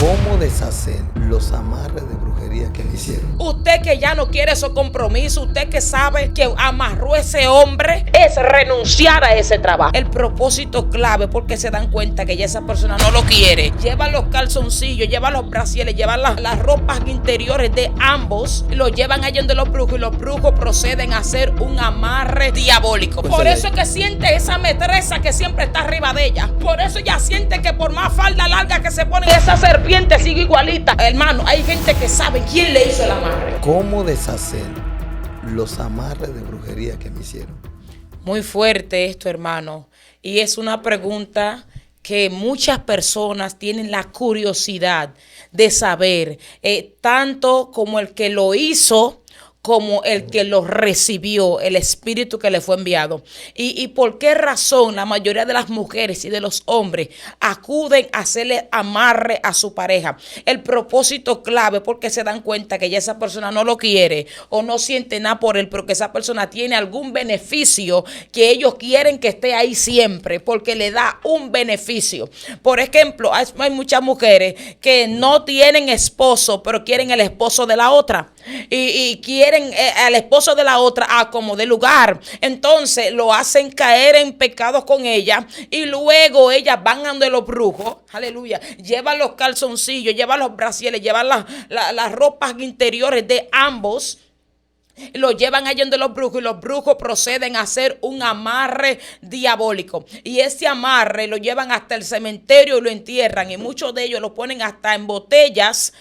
¿Cómo deshacer los amarres de brujería que me hicieron? Usted que ya no quiere esos compromisos, usted que sabe que amarró a ese hombre, es renunciar a ese trabajo. El propósito clave, porque se dan cuenta que ya esa persona no lo quiere. Lleva los calzoncillos, lleva los brasieres, lleva las ropas interiores de ambos, lo llevan allá donde los brujos, y los brujos proceden a hacer un amarre diabólico. Por eso es que siente esa metresa que siempre está arriba de ella. Por eso ella siente que por más falda larga que se pone, esa serpiente sigue igualita. Hermano, hay gente que sabe quién le hizo el amarre. ¿Cómo deshacer los amarres de brujería que me hicieron? Muy fuerte esto, hermano. Y es una pregunta que muchas personas tienen la curiosidad de saber, tanto como el que lo hizo, como el que lo recibió, el espíritu que le fue enviado. ¿Y por qué razón la mayoría de las mujeres y de los hombres acuden a hacerle amarre a su pareja? El propósito clave, porque se dan cuenta que ya esa persona no lo quiere o no siente nada por él, pero que esa persona tiene algún beneficio que ellos quieren que esté ahí siempre, porque le da un beneficio. Por ejemplo, hay muchas mujeres que no tienen esposo, pero quieren el esposo de la otra. Y quieren al esposo de la otra a como de lugar. Entonces lo hacen caer en pecados con ella, y luego ellas van ante los brujos, aleluya, llevan los calzoncillos, llevan los brasieres, llevan las ropas interiores de ambos, lo llevan allá donde los brujos, y los brujos proceden a hacer un amarre diabólico. Y ese amarre lo llevan hasta el cementerio y lo entierran. Y muchos de ellos lo ponen hasta en botellas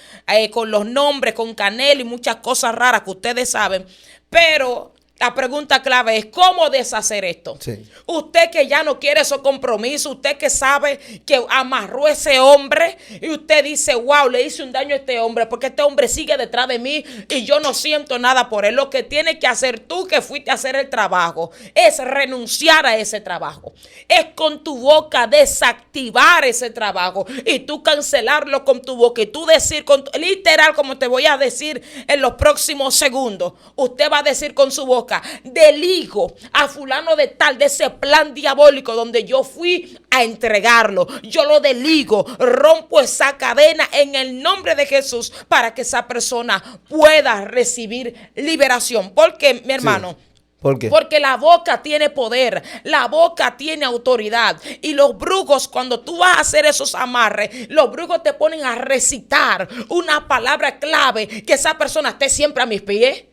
con los nombres, con canela y muchas cosas raras que ustedes saben. Pero la pregunta clave es ¿cómo deshacer esto? Sí. Usted que ya no quiere esos compromisos, usted que sabe que amarró a ese hombre y usted dice, wow, le hice un daño a este hombre porque este hombre sigue detrás de mí y yo no siento nada por él. Lo que tienes que hacer tú, que fuiste a hacer el trabajo, es renunciar a ese trabajo. Es con tu boca desactivar ese trabajo y tú cancelarlo con tu boca y tú decir, literal como te voy a decir en los próximos segundos, usted va a decir con su boca, deligo a fulano de tal de ese plan diabólico donde yo fui a entregarlo. Yo lo deligo, rompo esa cadena en el nombre de Jesús para que esa persona pueda recibir liberación. Porque, mi hermano, sí. ¿Por qué? Porque la boca tiene poder, la boca tiene autoridad. Y los brujos, cuando tú vas a hacer esos amarres, los brujos te ponen a recitar una palabra clave, que esa persona esté siempre a mis pies.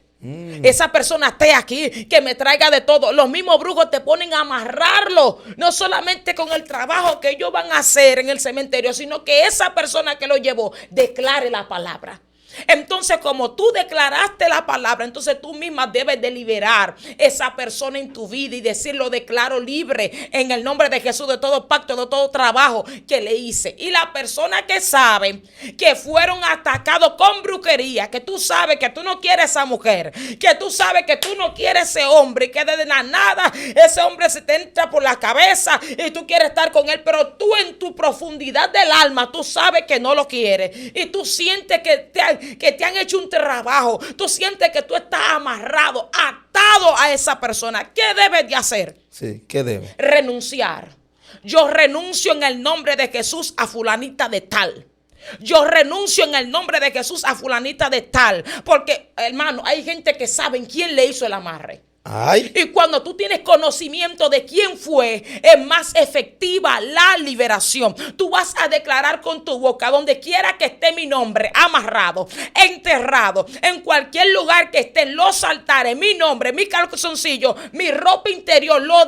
Esa persona esté aquí, que me traiga de todo. Los mismos brujos te ponen a amarrarlo, no solamente con el trabajo que ellos van a hacer en el cementerio, sino que esa persona que lo llevó declare la palabra. Entonces, como tú declaraste la palabra, entonces tú misma debes de liberar esa persona en tu vida y decirlo, declaro libre en el nombre de Jesús de todo pacto, de todo trabajo que le hice. Y la persona que sabe que fueron atacados con brujería, que tú sabes que tú no quieres a esa mujer, que tú sabes que tú no quieres ese hombre, que desde la nada ese hombre se te entra por la cabeza y tú quieres estar con él, pero tú en tu profundidad del alma, tú sabes que no lo quieres y tú sientes que te han hecho un trabajo, tú sientes que tú estás amarrado, atado a esa persona. ¿Qué debes de hacer? Sí, ¿qué debes? Renunciar. Yo renuncio en el nombre de Jesús a fulanita de tal. Yo renuncio en el nombre de Jesús a fulanita de tal. Porque, hermano, hay gente que sabe quién le hizo el amarre. Ay. Y cuando tú tienes conocimiento de quién fue, es más efectiva la liberación. Tú vas a declarar con tu boca, donde quiera que esté mi nombre amarrado, enterrado, en cualquier lugar que estén los altares, mi nombre, mi calzoncillo, mi ropa interior, lo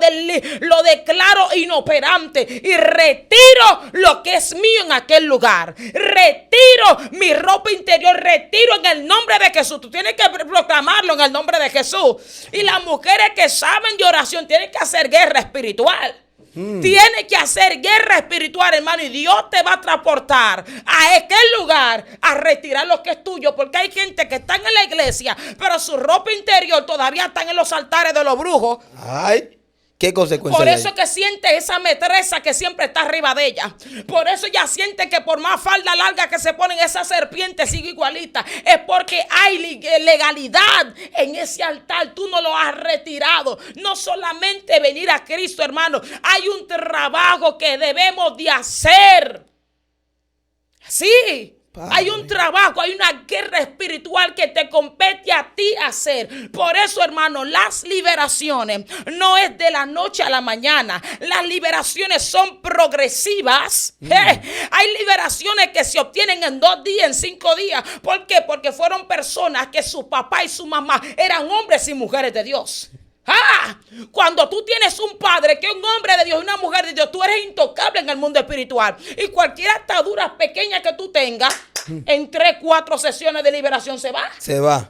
declaro inoperante y retiro lo que es mío en aquel lugar. Retiro mi ropa interior, retiro en el nombre de Jesús. Tú tienes que proclamarlo en el nombre de Jesús. Y las mujeres que saben de oración tienen que hacer guerra espiritual. Tienes que hacer guerra espiritual, hermano, y Dios te va a transportar a aquel lugar a retirar lo que es tuyo, porque hay gente que está en la iglesia, pero su ropa interior todavía está en los altares de los brujos. Ay. ¿Qué consecuencias? Por eso que siente esa metresa que siempre está arriba de ella. Por eso ella siente que por más falda larga que se ponen, esa serpiente sigue igualita. Es porque hay legalidad en ese altar. Tú no lo has retirado. No solamente venir a Cristo, hermano. Hay un trabajo que debemos de hacer. Sí. Padre. Hay un trabajo, hay una guerra espiritual que te compete a ti hacer. Por eso, hermano, las liberaciones no es de la noche a la mañana. Las liberaciones son progresivas. Hay liberaciones que se obtienen en 2 días, en 5 días. ¿Por qué? Porque fueron personas que su papá y su mamá eran hombres y mujeres de Dios. Cuando tú tienes un padre que es un hombre de Dios y una mujer de Dios, tú eres intocable en el mundo espiritual. Y cualquier atadura pequeña que tú tengas, en 3, 4 sesiones de liberación se va. Se va.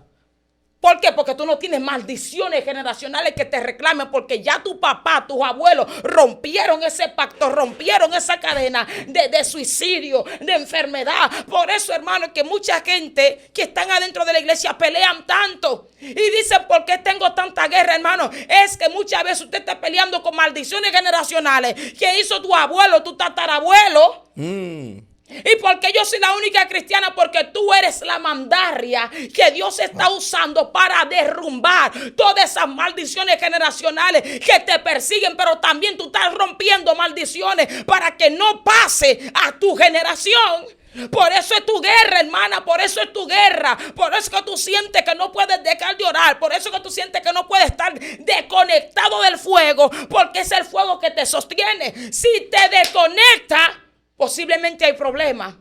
¿Por qué? Porque tú no tienes maldiciones generacionales que te reclamen, porque ya tu papá, tus abuelos rompieron ese pacto, rompieron esa cadena de suicidio, de enfermedad. Por eso, hermano, que mucha gente que están adentro de la iglesia pelean tanto y dicen, ¿por qué tengo tanta guerra, hermano? Es que muchas veces usted está peleando con maldiciones generacionales que hizo tu abuelo, tu tatarabuelo. ¿Y por qué yo soy la única cristiana? Porque tú eres la mandarria que Dios está usando para derrumbar todas esas maldiciones generacionales que te persiguen. Pero también tú estás rompiendo maldiciones para que no pase a tu generación. Por eso es tu guerra, hermana. Por eso es tu guerra. Por eso es que tú sientes que no puedes dejar de orar. Por eso es que tú sientes que no puedes estar desconectado del fuego, porque es el fuego que te sostiene. Si te desconecta, posiblemente hay problemas.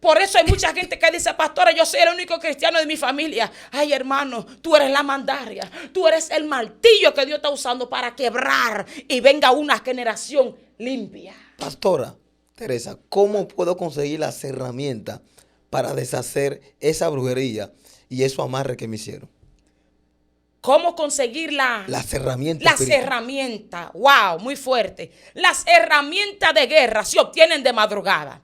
Por eso hay mucha gente que dice, pastora, yo soy el único cristiano de mi familia. Ay, hermano, tú eres la mandaria. Tú eres el martillo que Dios está usando para quebrar y venga una generación limpia. Pastora Teresa, ¿cómo puedo conseguir las herramientas para deshacer esa brujería y esos amarres que me hicieron? ¿Cómo conseguir las herramientas? Las herramientas. Wow, muy fuerte. Las herramientas de guerra se obtienen de madrugada.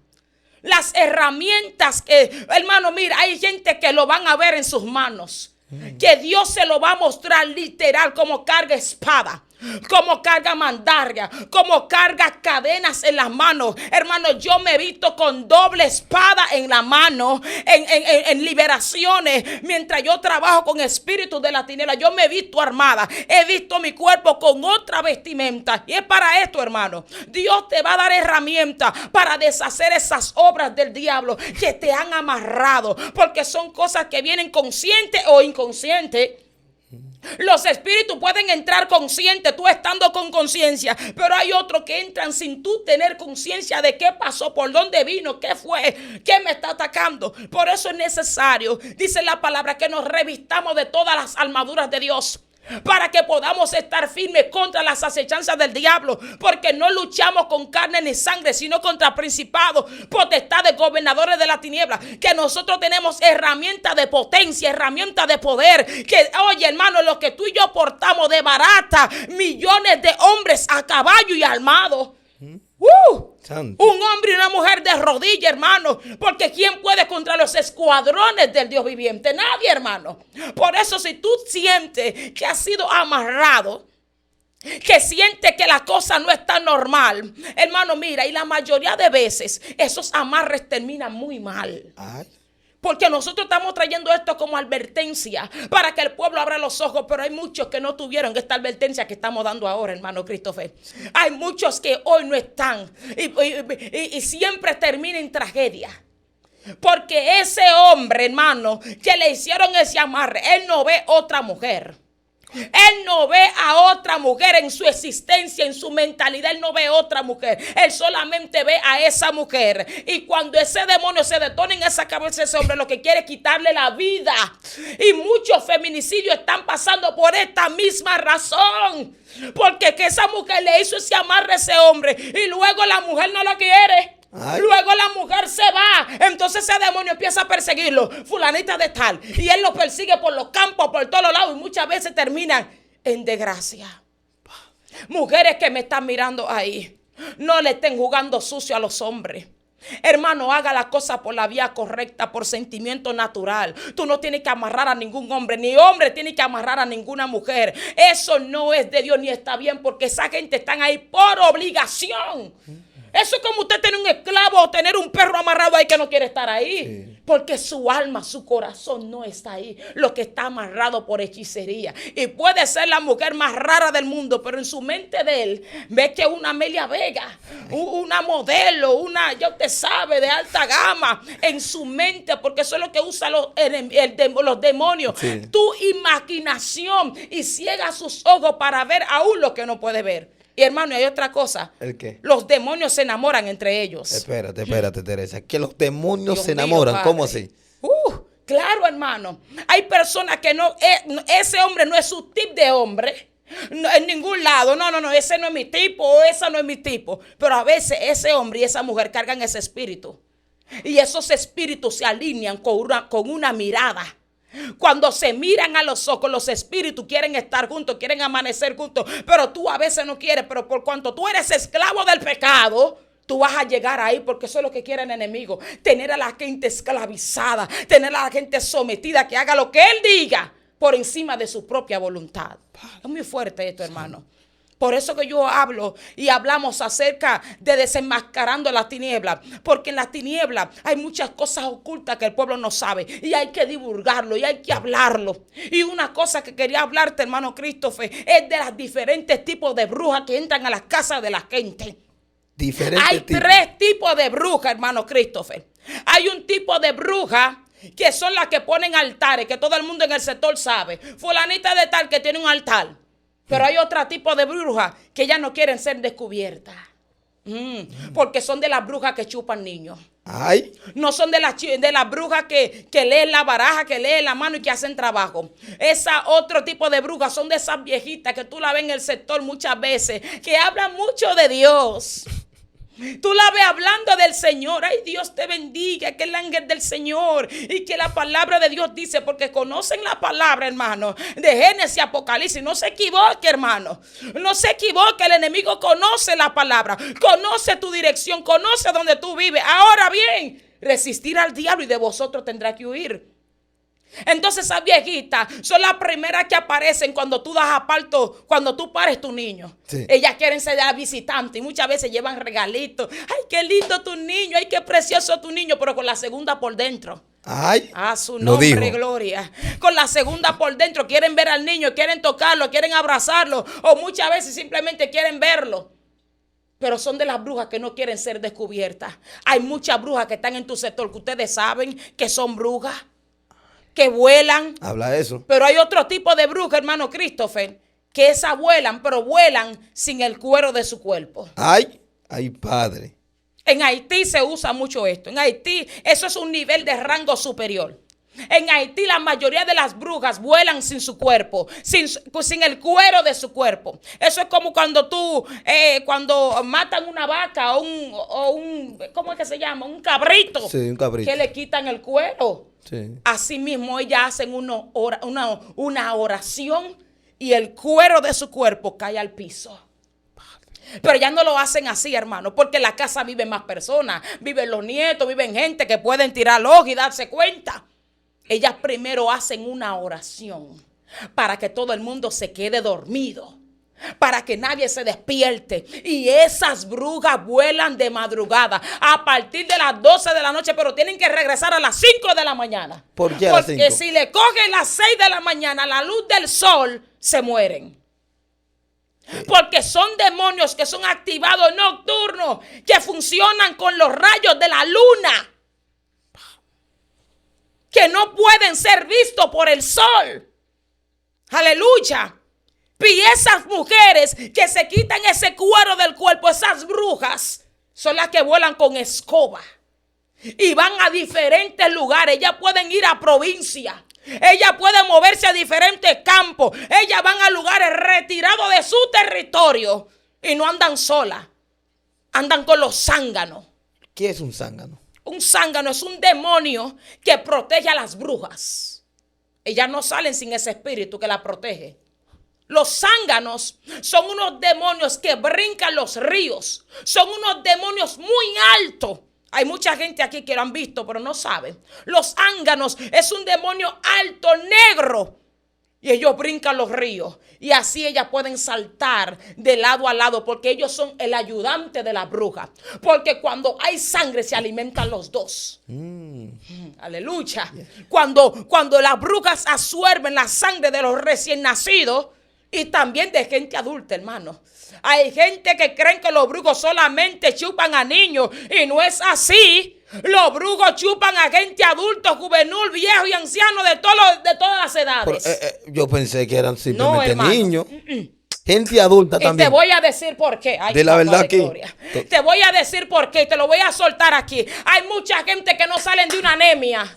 Las herramientas que, hermano, mira, hay gente que lo van a ver en sus manos. Que Dios se lo va a mostrar literal como carga espada, como carga mandarria, como carga cadenas en las manos. Hermano, yo me he visto con doble espada en la mano, en liberaciones. Mientras yo trabajo con espíritus de la tiniebla, yo me he visto armada. He visto mi cuerpo con otra vestimenta. Y es para esto, hermano. Dios te va a dar herramientas para deshacer esas obras del diablo que te han amarrado. Porque son cosas que vienen consciente o inconsciente. Los espíritus pueden entrar conscientes, tú estando con conciencia, pero hay otros que entran sin tú tener conciencia de qué pasó, por dónde vino, qué fue, qué me está atacando. Por eso es necesario, dice la palabra, que nos revistamos de todas las armaduras de Dios, para que podamos estar firmes contra las acechanzas del diablo, porque no luchamos con carne ni sangre, sino contra principados, potestades, gobernadores de la tiniebla. Que nosotros tenemos herramientas de potencia, herramientas de poder. Que, oye, hermano, lo que tú y yo portamos de barata, millones de hombres a caballo y armados. Un hombre y una mujer de rodillas, hermano. Porque ¿quién puede contra los escuadrones del Dios viviente? Nadie, hermano. Por eso, si tú sientes que has sido amarrado, que sientes que la cosa no está normal, hermano, mira, y la mayoría de veces esos amarres terminan muy mal. Porque nosotros estamos trayendo esto como advertencia para que el pueblo abra los ojos, pero hay muchos que no tuvieron esta advertencia que estamos dando ahora, hermano Christopher. Hay muchos que hoy no están y siempre termina en tragedia. Porque ese hombre, hermano, que le hicieron ese amarre, él no ve otra mujer. Él no ve a otra mujer en su existencia, en su mentalidad. Él no ve a otra mujer. Él solamente ve a esa mujer. Y cuando ese demonio se detona en esa cabeza de ese hombre, lo que quiere es quitarle la vida. Y muchos feminicidios están pasando por esta misma razón. Porque que esa mujer le hizo ese amarre a ese hombre y luego la mujer no lo quiere. Luego la mujer se va. Entonces ese demonio empieza a perseguirlo. Fulanita de tal. Y él lo persigue por los campos, por todos lados. Y muchas veces terminan en desgracia. Mujeres que me están mirando ahí, no le estén jugando sucio a los hombres. Hermano, haga la cosa por la vía correcta, por sentimiento natural. Tú no tienes que amarrar a ningún hombre, ni hombre tiene que amarrar a ninguna mujer. Eso no es de Dios ni está bien, porque esa gente están ahí por obligación. Eso es como usted tener un esclavo o tener un perro amarrado ahí que no quiere estar ahí. Sí. Porque su alma, su corazón no está ahí. Lo que está amarrado por hechicería. Y puede ser la mujer más rara del mundo, pero en su mente de él ve que una Amelia Vega, una modelo, ya usted sabe, de alta gama, en su mente, porque eso es lo que usan los demonios. Sí. Tu imaginación y ciega sus ojos para ver aún lo que no puede ver. Y hermano, hay otra cosa. ¿El qué? Los demonios se enamoran entre ellos. Espérate, Teresa. Que los demonios Dios se mío, enamoran. padre. ¿Cómo así? Claro, hermano. Hay personas que ese hombre no es su tipo de hombre. No, en ningún lado. No, ese no es mi tipo o esa no es mi tipo. Pero a veces ese hombre y esa mujer cargan ese espíritu. Y esos espíritus se alinean con una mirada. Cuando se miran a los ojos, los espíritus quieren estar juntos, quieren amanecer juntos, pero tú a veces no quieres. Pero por cuanto tú eres esclavo del pecado, tú vas a llegar ahí, porque eso es lo que quiere el enemigo. Tener a la gente esclavizada, tener a la gente sometida, que haga lo que él diga por encima de su propia voluntad. Es muy fuerte esto, hermano. Por eso que yo hablo y hablamos acerca de desenmascarando las tinieblas. Porque en las tinieblas hay muchas cosas ocultas que el pueblo no sabe. Y hay que divulgarlo y hay que hablarlo. Y una cosa que quería hablarte, hermano Christopher, es de los diferentes tipos de brujas que entran a las casas de la gente. Hay tres tipos de brujas, hermano Christopher. Hay un tipo de bruja que son las que ponen altares, que todo el mundo en el sector sabe. Fulanita de tal que tiene un altar. Pero hay otro tipo de brujas que ya no quieren ser descubiertas. Porque son de las brujas que chupan niños. Ay. No son de las brujas que leen la baraja, que leen la mano y que hacen trabajo. Esa otro tipo de brujas son de esas viejitas que tú la ves en el sector muchas veces, que hablan mucho de Dios. Tú la ves hablando del Señor. Ay, Dios te bendiga, que el ángel del Señor y que la palabra de Dios dice, porque conocen la palabra, hermano, de Génesis y Apocalipsis. No se equivoque, hermano. No se equivoque. El enemigo conoce la palabra, conoce tu dirección, conoce donde tú vives. Ahora bien, resistir al diablo y de vosotros tendrá que huir. Entonces esas viejitas son las primeras que aparecen cuando tú das aparto, cuando tú pares tu niño. Sí. Ellas quieren ser las visitantes y muchas veces llevan regalitos. Ay, qué lindo tu niño, ay, qué precioso tu niño, pero con la segunda por dentro. Ay, a su nombre, gloria. Con la segunda por dentro quieren ver al niño, quieren tocarlo, quieren abrazarlo, o muchas veces simplemente quieren verlo. Pero son de las brujas que no quieren ser descubiertas. Hay muchas brujas que están en tu sector que ustedes saben que son brujas, que vuelan. Habla de eso. Pero hay otro tipo de bruja, hermano Christopher, que esas vuelan, pero vuelan sin el cuero de su cuerpo. Ay, padre. En Haití se usa mucho esto. En Haití eso es un nivel de rango superior. En Haití la mayoría de las brujas vuelan sin su cuerpo, sin el cuero de su cuerpo. Eso es como cuando cuando matan una vaca o un ¿cómo es que se llama? Un cabrito. Sí, un cabrito. Que le quitan el cuero. Sí. Así mismo ellas hacen una oración y el cuero de su cuerpo cae al piso. Pero ya no lo hacen así, hermano, porque en la casa viven más personas, viven los nietos, viven gente que pueden tirar el ojo y darse cuenta. Ellas primero hacen una oración para que todo el mundo se quede dormido, para que nadie se despierte. Y esas brujas vuelan de madrugada a partir de las 12 de la noche, pero tienen que regresar a las 5 de la mañana. ¿Por qué a las 5? Porque si le cogen las 6 de la mañana, la luz del sol, se mueren. Porque son demonios que son activados nocturnos, que funcionan con los rayos de la luna, que no pueden ser vistos por el sol. Aleluya. Y esas mujeres que se quitan ese cuero del cuerpo, esas brujas, son las que vuelan con escoba y van a diferentes lugares. Ellas pueden ir a provincia, ellas pueden moverse a diferentes campos, ellas van a lugares retirados de su territorio y no andan solas, andan con los zánganos. ¿Qué es un zángano? Un zángano es un demonio que protege a las brujas. Ellas no salen sin ese espíritu que las protege. Los zánganos son unos demonios que brincan los ríos. Son unos demonios muy altos. Hay mucha gente aquí que lo han visto, pero no saben. Los zánganos es un demonio alto, negro. Y ellos brincan los ríos. Y así ellas pueden saltar de lado a lado. Porque ellos son el ayudante de la bruja. Porque cuando hay sangre se alimentan los dos. Aleluya. Yeah. Cuando las brujas absorben la sangre de los recién nacidos. Y también de gente adulta, hermano. Hay gente que creen que los brujos solamente chupan a niños. Y no es así. Los brujos chupan a gente adulto, juvenil, viejo y anciano de todas las edades. Yo pensé que eran simplemente niños. Gente adulta también. Y te voy a decir por qué. Ay, de la verdad que... Te voy a decir por qué. Te lo voy a soltar aquí. Hay mucha gente que no salen de una anemia.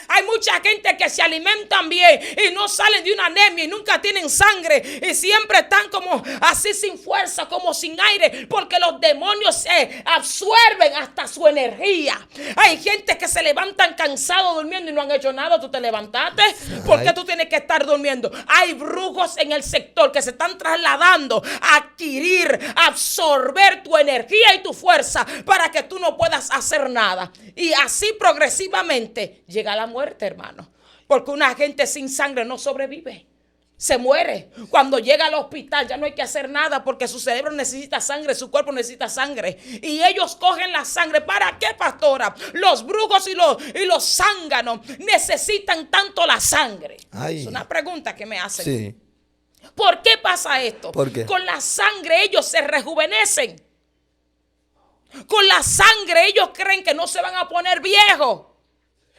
Hay mucha gente que se alimentan bien y no salen de una anemia y nunca tienen sangre. Y siempre están como así sin fuerza, como sin aire. Porque los demonios se absorben hasta su energía. Hay gente que se levantan cansados durmiendo y no han hecho nada. ¿Tú te levantaste? ¿Por qué tú tienes que estar durmiendo? Hay brujos en el sector que se están trasladando a adquirir, absorber tu energía y tu fuerza para que tú no puedas hacer nada. Y así progresivamente llega la muerte, hermano. Porque una gente sin sangre no sobrevive. Se muere. Cuando llega al hospital ya no hay que hacer nada porque su cerebro necesita sangre, su cuerpo necesita sangre. Y ellos cogen la sangre. ¿Para qué, pastora? Los brujos y los zánganos necesitan tanto la sangre. Ay. Es una pregunta que me hacen. Sí. ¿Por qué pasa esto? ¿Por qué? Con la sangre ellos se rejuvenecen. Con la sangre ellos creen que no se van a poner viejos.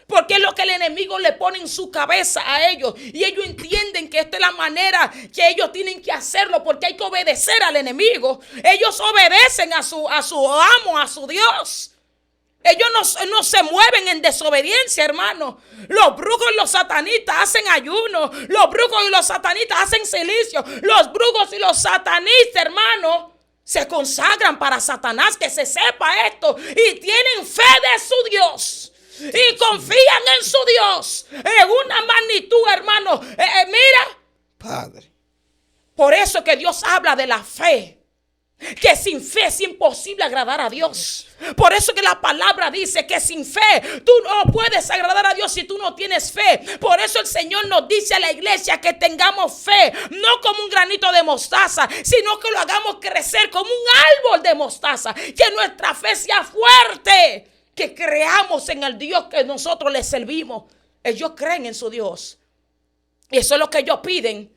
Porque es lo que el enemigo le pone en su cabeza a ellos. Y ellos entienden que esta es la manera que ellos tienen que hacerlo. Porque hay que obedecer al enemigo. Ellos obedecen a su amo, a su Dios. Ellos no se mueven en desobediencia, hermano. Los brujos y los satanistas hacen ayuno. Los brujos y los satanistas hacen silicio. Los brujos y los satanistas, hermano, se consagran para Satanás, que se sepa esto. Y tienen fe de su Dios. Y confían en su Dios. En una magnitud, hermano. Mira. Padre. Por eso que Dios habla de la fe. Que sin fe es imposible agradar a Dios. Por eso que la palabra dice que sin fe tú no puedes agradar a Dios si tú no tienes fe. Por eso el Señor nos dice a la iglesia que tengamos fe, no como un granito de mostaza, sino que lo hagamos crecer como un árbol de mostaza. Que nuestra fe sea fuerte, que creamos en el Dios que nosotros le servimos. Ellos creen en su Dios. Y eso es lo que ellos piden.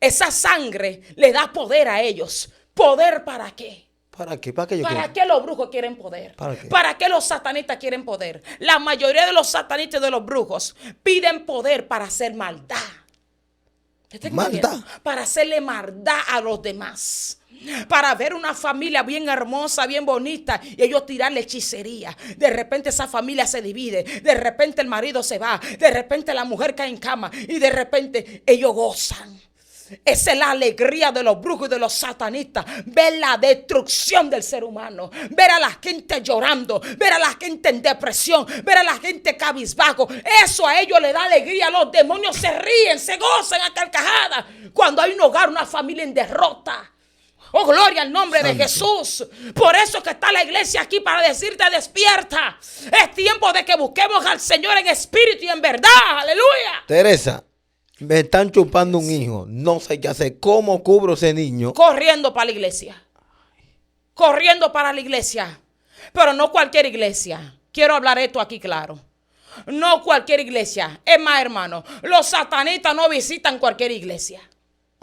Esa sangre le da poder a ellos. ¿Poder para qué? ¿Para qué? ¿Para qué los brujos quieren poder? ¿Para qué los satanistas quieren poder? La mayoría de los satanistas y de los brujos piden poder para hacer maldad. ¿Maldad? Para hacerle maldad a los demás. Para ver una familia bien hermosa, bien bonita, y ellos tirarle hechicería. De repente esa familia se divide. De repente el marido se va. De repente la mujer cae en cama. Y de repente ellos gozan. Esa es la alegría de los brujos y de los satanistas. Ver la destrucción del ser humano. Ver a la gente llorando. Ver a la gente en depresión. Ver a la gente cabizbajo. Eso a ellos les da alegría. Los demonios se ríen, se gozan a carcajadas cuando hay un hogar, una familia en derrota. Oh, gloria al nombre de Jesús. Por eso que está la iglesia aquí, para decirte: despierta. Es tiempo de que busquemos al Señor en espíritu y en verdad. Aleluya. Teresa, me están chupando un hijo. No sé qué hacer. ¿Cómo cubro ese niño? Corriendo para la iglesia. Corriendo para la iglesia. Pero no cualquier iglesia. Quiero hablar esto aquí claro. No cualquier iglesia. Es más, hermano, los satanistas no visitan cualquier iglesia.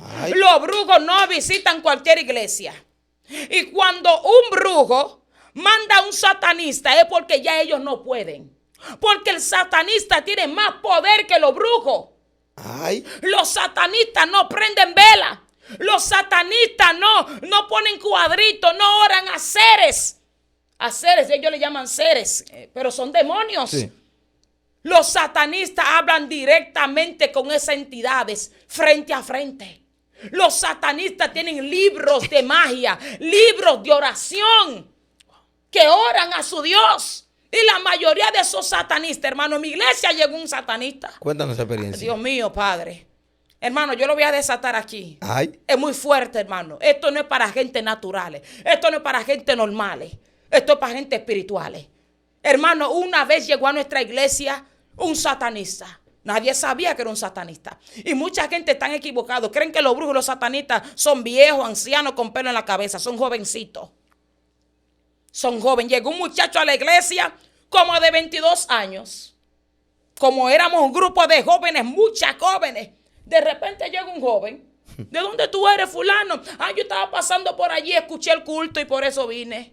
Ay. Los brujos no visitan cualquier iglesia. Y cuando un brujo manda a un satanista es porque ya ellos no pueden. Porque el satanista tiene más poder que los brujos. Ay. Los satanistas no prenden vela. Los satanistas no ponen cuadritos, no oran a seres. A seres, ellos le llaman seres, pero son demonios. Sí. Los satanistas hablan directamente con esas entidades, frente a frente. Los satanistas tienen libros de magia, libros de oración, que oran a su Dios. Y la mayoría de esos satanistas, hermano, en mi iglesia llegó un satanista. Cuéntanos esa experiencia. Dios mío, Padre. Hermano, yo lo voy a desatar aquí. Ay. Es muy fuerte, hermano. Esto no es para gente naturales. Esto no es para gente normales. Esto es para gente espirituales. Hermano, una vez llegó a nuestra iglesia un satanista. Nadie sabía que era un satanista. Y mucha gente está equivocada. Creen que los brujos y los satanistas son viejos, ancianos con pelo en la cabeza. Son jovencitos. Son jóvenes. Llegó un muchacho a la iglesia como de 22 años. Como éramos un grupo de jóvenes, muchas jóvenes. De repente llega un joven. ¿De dónde tú eres, fulano? Yo estaba pasando por allí, escuché el culto y por eso vine.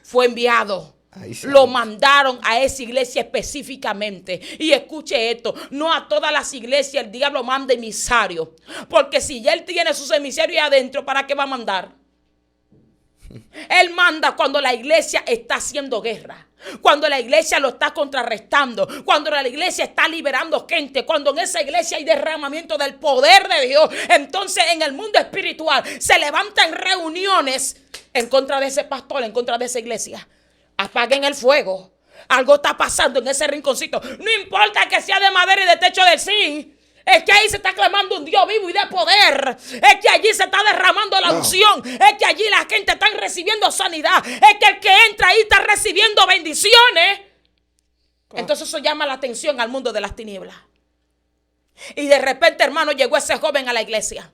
Fue enviado. Lo mandaron a esa iglesia específicamente. Y escuche esto, no a todas las iglesias el diablo manda emisarios. Porque si ya él tiene sus emisarios ahí adentro, ¿para qué va a mandar? Él manda cuando la iglesia está haciendo guerra, cuando la iglesia lo está contrarrestando, cuando la iglesia está liberando gente, cuando en esa iglesia hay derramamiento del poder de Dios. Entonces en el mundo espiritual se levantan reuniones en contra de ese pastor, en contra de esa iglesia. Apaguen el fuego. Algo está pasando en ese rinconcito. No importa que sea de madera y de techo de zinc. Es que ahí se está clamando un Dios vivo y de poder. Es que allí se está derramando la unción. Es que allí la gente está recibiendo sanidad. Es que el que entra ahí está recibiendo bendiciones. Entonces eso llama la atención al mundo de las tinieblas. Y de repente, hermano, llegó ese joven a la iglesia.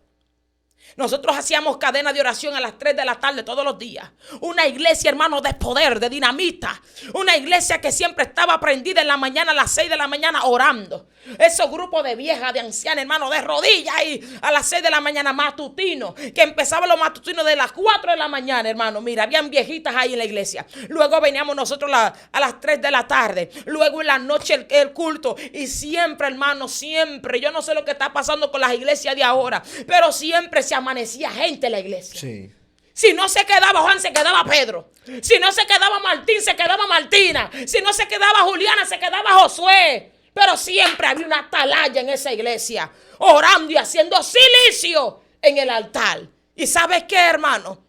Nosotros hacíamos cadena de oración a las 3 de la tarde todos los días. Una iglesia, hermano, de poder, de dinamita. Una iglesia que siempre estaba prendida en la mañana a las 6 de la mañana orando. Esos grupos de viejas, de ancianas, hermano, de rodillas ahí a las 6 de la mañana, matutino. Que empezaban los matutinos de las 4 de la mañana, hermano. Mira, habían viejitas ahí en la iglesia. Luego veníamos nosotros a las 3 de la tarde. Luego en la noche el culto. Y siempre, hermano, siempre. Yo no sé lo que está pasando con las iglesias de ahora. Pero siempre se amanecía gente en la iglesia. Sí. Si no se quedaba Juan, se quedaba Pedro. Si no se quedaba Martín, se quedaba Martina. Si no se quedaba Juliana, se quedaba Josué. Pero siempre había una atalaya en esa iglesia, orando y haciendo silicio en el altar. ¿Y sabes qué, hermano?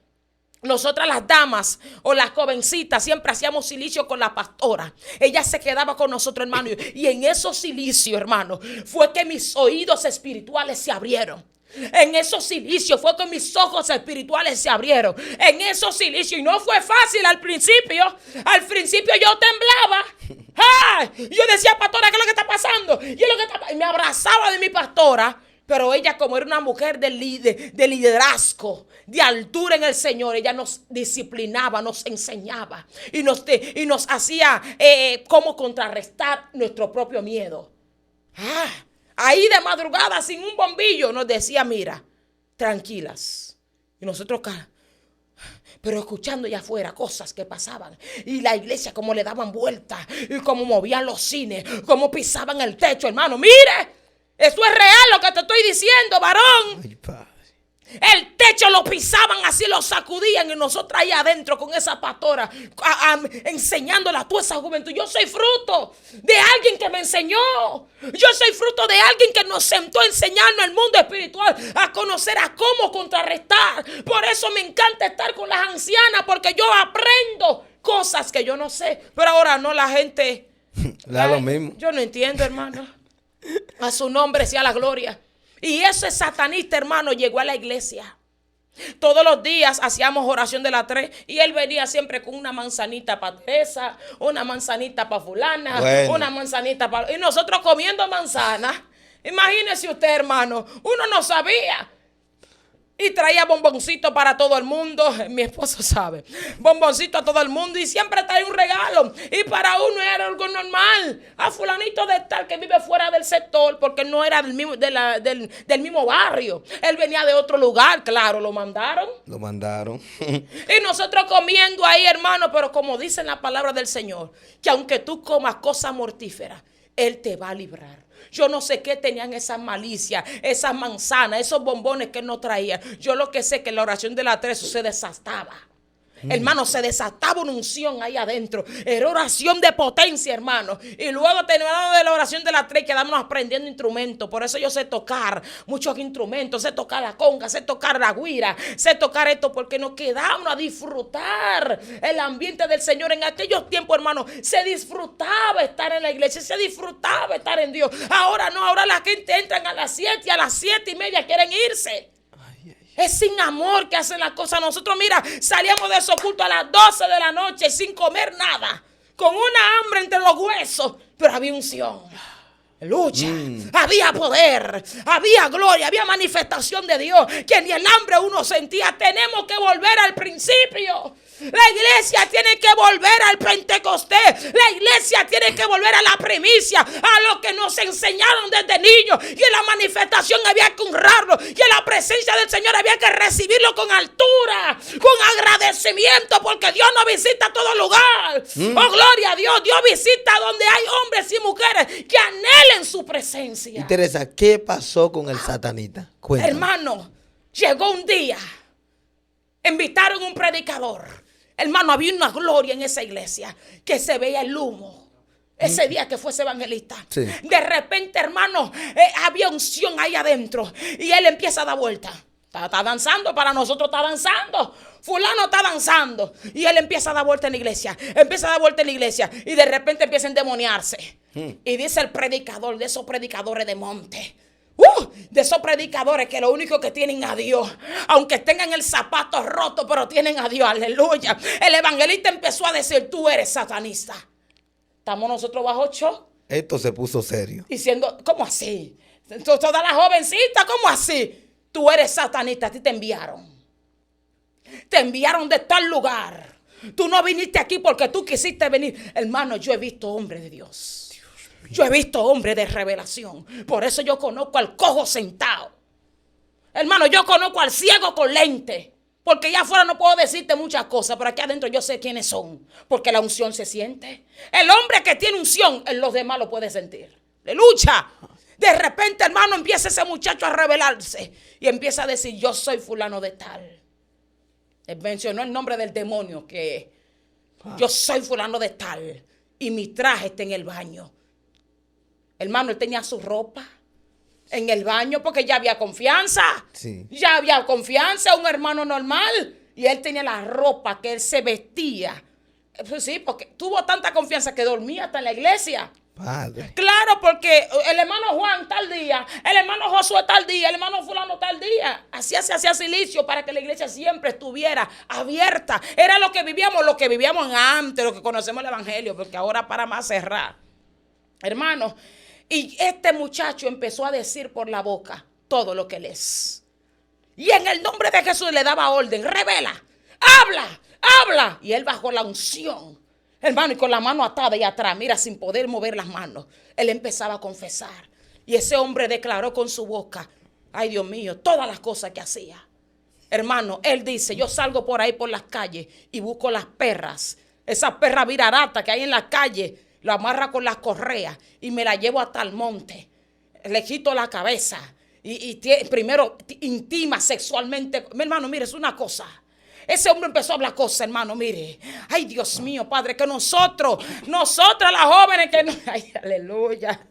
Nosotras las damas o las jovencitas siempre hacíamos silicio con la pastora. Ella se quedaba con nosotros, hermano. Y en esos silicios, hermano, fue que mis oídos espirituales se abrieron. En esos silicios fue que mis ojos espirituales se abrieron. En esos silicios. Y no fue fácil al principio. Al principio yo temblaba. Yo decía, pastora, ¿qué es lo que está pasando? Y me abrazaba de mi pastora. Pero ella, como era una mujer de liderazgo, de altura en el Señor, ella nos disciplinaba, nos enseñaba. Y nos hacía cómo contrarrestar nuestro propio miedo. Ahí de madrugada, sin un bombillo, nos decía, mira, tranquilas. Y nosotros, pero escuchando allá afuera cosas que pasaban. Y la iglesia como le daban vueltas. Y como movían los cines. Como pisaban el techo, hermano. Mire, eso es real lo que te estoy diciendo, varón. Ay, padre. El techo lo pisaban así, lo sacudían. Y nosotros ahí adentro con esa pastora enseñándola a toda esa juventud. Yo soy fruto de alguien que me enseñó. Yo soy fruto de alguien que nos sentó a enseñarnos el mundo espiritual, a conocer a cómo contrarrestar. Por eso me encanta estar con las ancianas, porque yo aprendo cosas que yo no sé. Pero ahora no, la gente da lo mismo. Yo no entiendo, hermano. A su nombre sea la gloria. Y ese satanista, hermano, llegó a la iglesia. Todos los días hacíamos oración de las 3 y él venía siempre con una manzanita para Teresa, una manzanita para fulana, una manzanita para... Y nosotros comiendo manzanas. Imagínese usted, hermano, uno no sabía. Y traía bomboncito para todo el mundo. Mi esposo sabe. Bomboncito a todo el mundo. Y siempre traía un regalo. Y para uno era algo normal. A fulanito de tal que vive fuera del sector. Porque no era del mismo barrio. Él venía de otro lugar. Claro, lo mandaron. Y nosotros comiendo ahí, hermano. Pero como dice en la palabra del Señor, que aunque tú comas cosas mortíferas, Él te va a librar. Yo no sé qué tenían esas malicias, esas manzanas, esos bombones que él no traía. Yo lo que sé es que en la oración de las 3 se desataba. Hermano, se desataba una unción ahí adentro. Era oración de potencia, hermano. Y luego terminando de la oración de las 3 quedamos aprendiendo instrumentos. Por eso yo sé tocar muchos instrumentos. Sé tocar la conga, sé tocar la güira, sé tocar esto, porque nos quedamos a disfrutar el ambiente del Señor. En aquellos tiempos, hermano, se disfrutaba estar en la iglesia, se disfrutaba estar en Dios. Ahora no, ahora la gente entra a las 7 y a las 7:30 quieren irse. Es sin amor que hacen las cosas. Nosotros, mira, salíamos de esos cultos a las 12 de la noche sin comer nada. con una hambre entre los huesos, pero había unción. Lucha, había poder, había gloria, había manifestación de Dios, que ni el hambre uno sentía. Tenemos que volver al principio. La iglesia tiene que volver al Pentecostés. La iglesia tiene que volver a la primicia, a lo que nos enseñaron desde niños. Y en la manifestación había que honrarlo. Y en la presencia del Señor había que recibirlo con altura, con agradecimiento, porque Dios no visita todo lugar. Oh, gloria a Dios. Dios visita donde hay hombres y mujeres que anhelen su presencia. Y Teresa, ¿qué pasó con el satanita? Cuéntame. Hermano, llegó un día, invitaron a un predicador. Hermano, había una gloria en esa iglesia, que se veía el humo. Ese día que fuese evangelista. Sí. De repente, hermano, había unción ahí adentro. Y él empieza a dar vuelta. Está danzando, para nosotros está danzando. Fulano está danzando. Y él empieza a dar vuelta en la iglesia. Empieza a dar vuelta en la iglesia. Y de repente empieza a endemoniarse. Y dice el predicador, de esos predicadores de monte. De esos predicadores que lo único que tienen a Dios, aunque tengan el zapato roto, pero tienen a Dios, aleluya. El evangelista empezó a decir: tú eres satanista. Estamos nosotros bajo shock. Esto se puso serio. Diciendo: ¿cómo así? Toda la jovencita, ¿cómo así? Tú eres satanista, a ti te enviaron. Te enviaron de tal lugar. Tú no viniste aquí porque tú quisiste venir. Hermano, yo he visto hombres de Dios. Yo he visto hombres de revelación. Por eso yo conozco al cojo sentado. Hermano, yo conozco al ciego con lente. Porque allá afuera no puedo decirte muchas cosas, pero aquí adentro yo sé quiénes son. Porque la unción se siente. El hombre que tiene unción, en los demás lo puede sentir. Le lucha. De repente, hermano, empieza ese muchacho a revelarse. Y empieza a decir: yo soy fulano de tal. Él mencionó el nombre del demonio, que yo soy fulano de tal. Y mi traje está en el baño. Hermano, él tenía su ropa en el baño porque ya había confianza. Sí. Ya había confianza, un hermano normal. Y él tenía la ropa que él se vestía. Pues sí, porque tuvo tanta confianza que dormía hasta en la iglesia. Padre. Claro, porque el hermano Juan tal día, el hermano Josué tal día, el hermano fulano tal día. Así se hacía silicio para que la iglesia siempre estuviera abierta. Era lo que vivíamos antes, lo que conocemos el evangelio, porque ahora para más cerrar. Hermano, y este muchacho empezó a decir por la boca todo lo que él es. Y en el nombre de Jesús le daba orden: revela, habla. Y él bajo la unción, hermano, y con la mano atada y atrás, mira, sin poder mover las manos, él empezaba a confesar. Y ese hombre declaró con su boca, ay Dios mío, todas las cosas que hacía. Hermano, él dice: yo salgo por ahí por las calles y busco las perras, esas perras viraratas que hay en la calle. Lo amarra con las correas y me la llevo hasta el monte. Le quito la cabeza y primero intima sexualmente. Mi hermano, mire, es una cosa. Ese hombre empezó a hablar cosas, hermano, mire. Ay, Dios mío, Padre, que nosotras las jóvenes que no, ay, aleluya,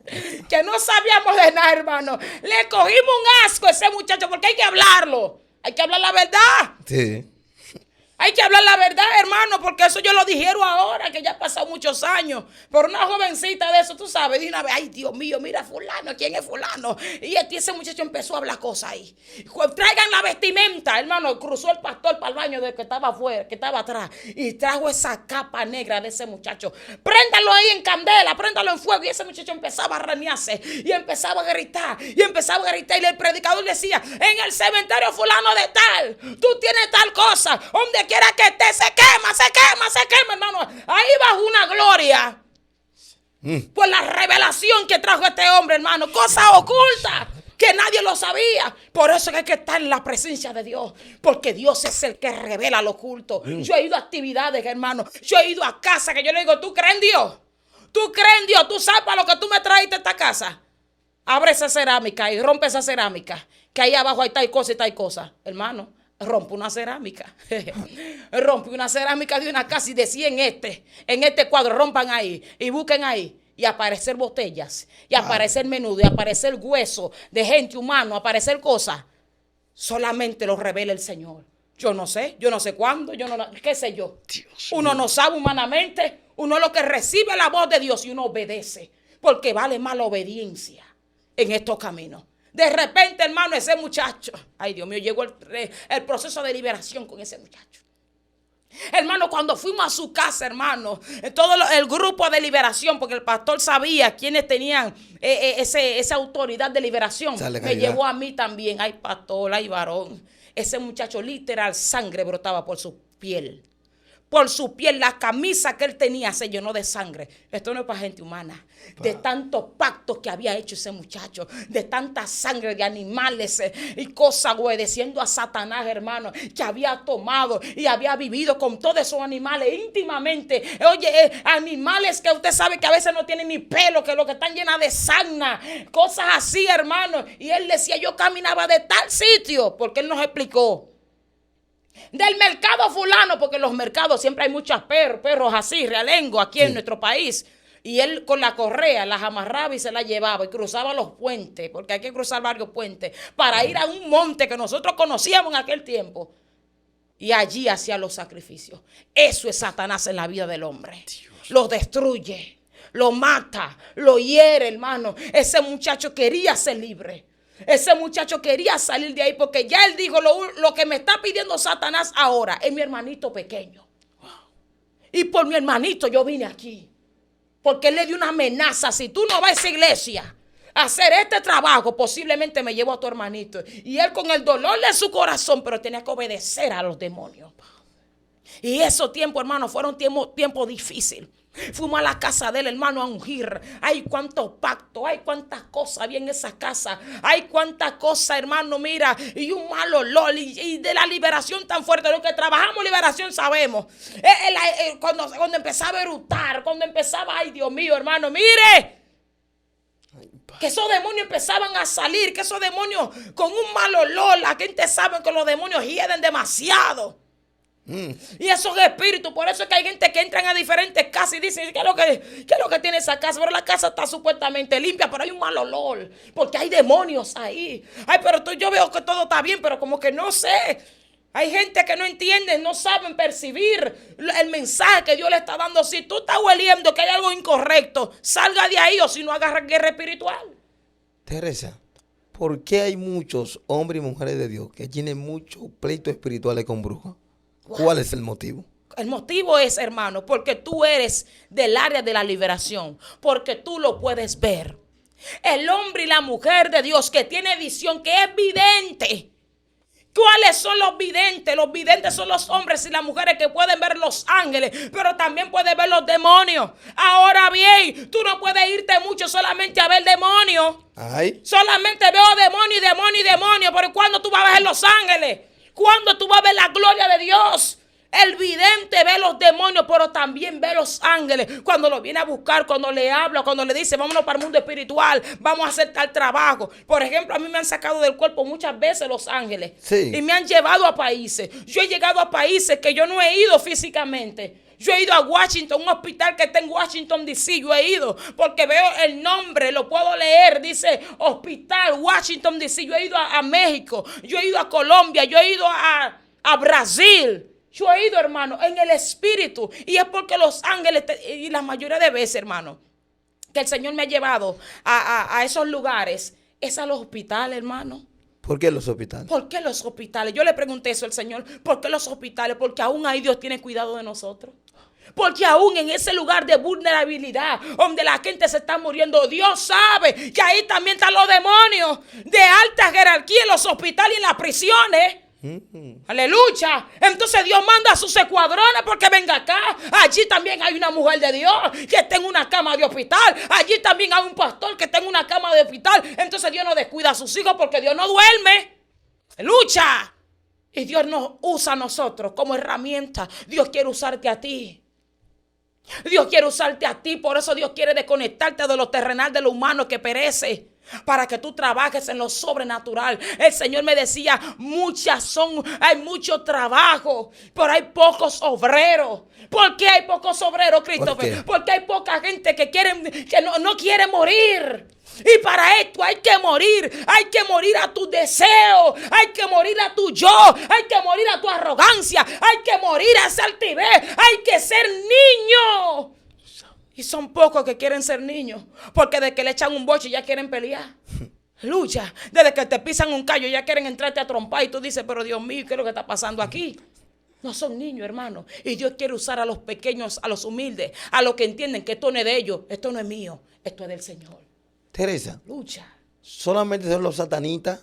que no sabíamos de nada, hermano, le cogimos un asco a ese muchacho porque hay que hablarlo. Hay que hablar la verdad. Sí. Hay que hablar la verdad, hermano, porque eso yo lo dijeron ahora, que ya han pasado muchos años. Por una jovencita de eso, tú sabes, de una vez: ay, Dios mío, mira fulano, ¿quién es fulano? Y ese muchacho empezó a hablar cosas ahí. Traigan la vestimenta, hermano. Cruzó el pastor para el baño del que estaba afuera, que estaba atrás, y trajo esa capa negra de ese muchacho. Préndalo ahí en candela, préndalo en fuego. Y ese muchacho empezaba a ranearse y empezaba a gritar, y el predicador decía: en el cementerio fulano de tal, tú tienes tal cosa, donde quiera que esté, se quema, hermano. Ahí bajo una gloria. Por la revelación que trajo este hombre, hermano. Cosas ocultas que nadie lo sabía. Por eso es que hay que estar en la presencia de Dios. Porque Dios es el que revela lo oculto. Yo he ido a actividades, hermano. Yo he ido a casa que yo le digo: ¿tú crees en Dios? ¿Tú crees en Dios? ¿Tú sabes para lo que tú me trajiste a esta casa? Abre esa cerámica y rompe esa cerámica. Que ahí abajo hay tal cosa y tal cosa. Hermano, rompe una cerámica. Rompe una cerámica de una casa y decía: en este cuadro, rompan ahí y busquen ahí. Y aparecer botellas, y aparecer menudo, y aparecer hueso de gente humana, aparecer cosas. Solamente lo revela el Señor. Yo no sé cuándo, qué sé yo. Uno no sabe humanamente. Uno es lo que recibe la voz de Dios y uno obedece. Porque vale más la obediencia en estos caminos. De repente, hermano, ese muchacho, ay Dios mío, llegó el proceso de liberación con ese muchacho. Hermano, cuando fuimos a su casa, hermano, el grupo de liberación, porque el pastor sabía quiénes tenían esa autoridad de liberación, me llevó a mí también. Ay, pastor, ay, varón. Ese muchacho literal, sangre brotaba por su piel. Por su piel, la camisa que él tenía se llenó de sangre. Esto no es para gente humana. De tantos pactos que había hecho ese muchacho, de tanta sangre de animales y cosas, obedeciendo a Satanás, hermano, que había tomado y había vivido con todos esos animales íntimamente. Oye, animales que usted sabe que a veces no tienen ni pelo, que lo que están llenas de sarna, cosas así, hermano. Y él decía, yo caminaba de tal sitio, porque él nos explicó. Del mercado fulano, porque en los mercados siempre hay muchos perros así, realengo, aquí en nuestro país. Y él con la correa las amarraba y se las llevaba y cruzaba los puentes, porque hay que cruzar varios puentes, para ir a un monte que nosotros conocíamos en aquel tiempo. Y allí hacía los sacrificios. Eso es Satanás en la vida del hombre. Lo destruye, lo mata, lo hiere, hermano. Ese muchacho quería ser libre. Ese muchacho quería salir de ahí porque ya él dijo, lo que me está pidiendo Satanás ahora es mi hermanito pequeño. Y por mi hermanito yo vine aquí. Porque él le dio una amenaza. Si tú no vas a esa iglesia a hacer este trabajo, posiblemente me llevo a tu hermanito. Y él con el dolor de su corazón, pero tenía que obedecer a los demonios. Y esos tiempos, hermano, fueron tiempos difíciles. Fuimos a la casa del hermano a ungir. Ay, cuántos pactos, ay, cuántas cosas había en esa casa. Ay, cuántas cosas, hermano, mira. Y un mal olor. Y de la liberación tan fuerte. Los que trabajamos liberación sabemos. Cuando empezaba a erutar, cuando empezaba, ay, Dios mío, hermano, mire. Que esos demonios empezaban a salir. Que esos demonios con un mal olor. La gente sabe que los demonios hieden demasiado. Y esos espíritus, por eso es que hay gente que entran a diferentes casas y dicen, ¿qué es lo que tiene esa casa? Pero la casa está supuestamente limpia, pero hay un mal olor, porque hay demonios ahí. Ay, pero yo veo que todo está bien, pero como que no sé. Hay gente que no entiende, no saben percibir el mensaje que Dios le está dando. Si tú estás hueliendo que hay algo incorrecto, salga de ahí, o si no, agarra guerra espiritual. Teresa, ¿por qué hay muchos hombres y mujeres de Dios que tienen muchos pleitos espirituales con brujas? ¿Cuál es el motivo? El motivo es, hermano, porque tú eres del área de la liberación, porque tú lo puedes ver. El hombre y la mujer de Dios que tiene visión, que es vidente. ¿Cuáles son los videntes? Los videntes son los hombres y las mujeres que pueden ver los ángeles, pero también pueden ver los demonios. Ahora bien, tú no puedes irte mucho solamente a ver demonios. Ay. Solamente veo demonio y demonio y demonio, pero ¿cuándo tú vas a ver los ángeles? ¿Cuándo tú vas a ver la gloria de Dios? El vidente ve los demonios, pero también ve los ángeles. Cuando los viene a buscar, cuando le habla, cuando le dice, vámonos para el mundo espiritual, vamos a hacer tal trabajo. Por ejemplo, a mí me han sacado del cuerpo muchas veces los ángeles. Sí. Y me han llevado a países. Yo he llegado a países que yo no he ido físicamente. Yo he ido a Washington, un hospital que está en Washington, D.C. Yo he ido porque veo el nombre, lo puedo leer. Dice Hospital Washington, D.C. Yo he ido a México, yo he ido a Colombia, yo he ido a Brasil. Yo he ido, hermano, en el espíritu. Y es porque los ángeles, y la mayoría de veces, hermano, que el Señor me ha llevado a esos lugares, es a los hospitales, hermano. ¿Por qué los hospitales? ¿Por qué los hospitales? Yo le pregunté eso al Señor. ¿Por qué los hospitales? Porque aún ahí Dios tiene cuidado de nosotros. Porque aún en ese lugar de vulnerabilidad, donde la gente se está muriendo, Dios sabe que ahí también están los demonios de alta jerarquía en los hospitales y en las prisiones. Aleluya. Entonces Dios manda a sus escuadrones porque venga acá. Allí también hay una mujer de Dios que está en una cama de hospital. Allí también hay un pastor que está en una cama de hospital. Entonces Dios no descuida a sus hijos porque Dios no duerme. Lucha. Y Dios nos usa a nosotros como herramienta. Dios quiere usarte a ti. Dios quiere usarte a ti. Por eso Dios quiere desconectarte de lo terrenal, de lo humano que perece, para que tú trabajes en lo sobrenatural. El Señor me decía, hay mucho trabajo, pero hay pocos obreros. ¿Por qué hay pocos obreros, Christopher? Porque hay poca gente que no quiere morir. Y para esto hay que morir a tu deseo, hay que morir a tu yo, hay que morir a tu arrogancia, hay que morir a esa altivez, hay que ser niño. Y son pocos que quieren ser niños, porque desde que le echan un boche ya quieren pelear. Lucha, desde que te pisan un callo ya quieren entrarte a trompar y tú dices, pero Dios mío, ¿qué es lo que está pasando aquí? No son niños, hermano. Y Dios quiere usar a los pequeños, a los humildes, a los que entienden que esto no es de ellos, esto no es mío, esto es del Señor. Teresa, Lucha. ¿solamente son los satanistas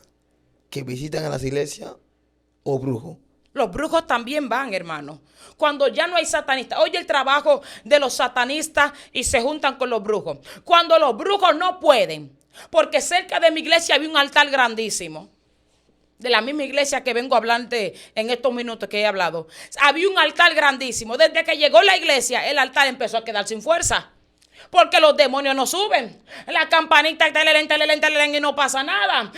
que visitan a las iglesias o brujos? Los brujos también van, hermano. Cuando ya no hay satanistas. Oye el trabajo de los satanistas y se juntan con los brujos. Cuando los brujos no pueden. Porque cerca de mi iglesia había un altar grandísimo. De la misma iglesia que vengo a hablarte en estos minutos que he hablado. Había un altar grandísimo. Desde que llegó la iglesia, el altar empezó a quedar sin fuerza. Porque los demonios no suben. La campanita y no pasa nada.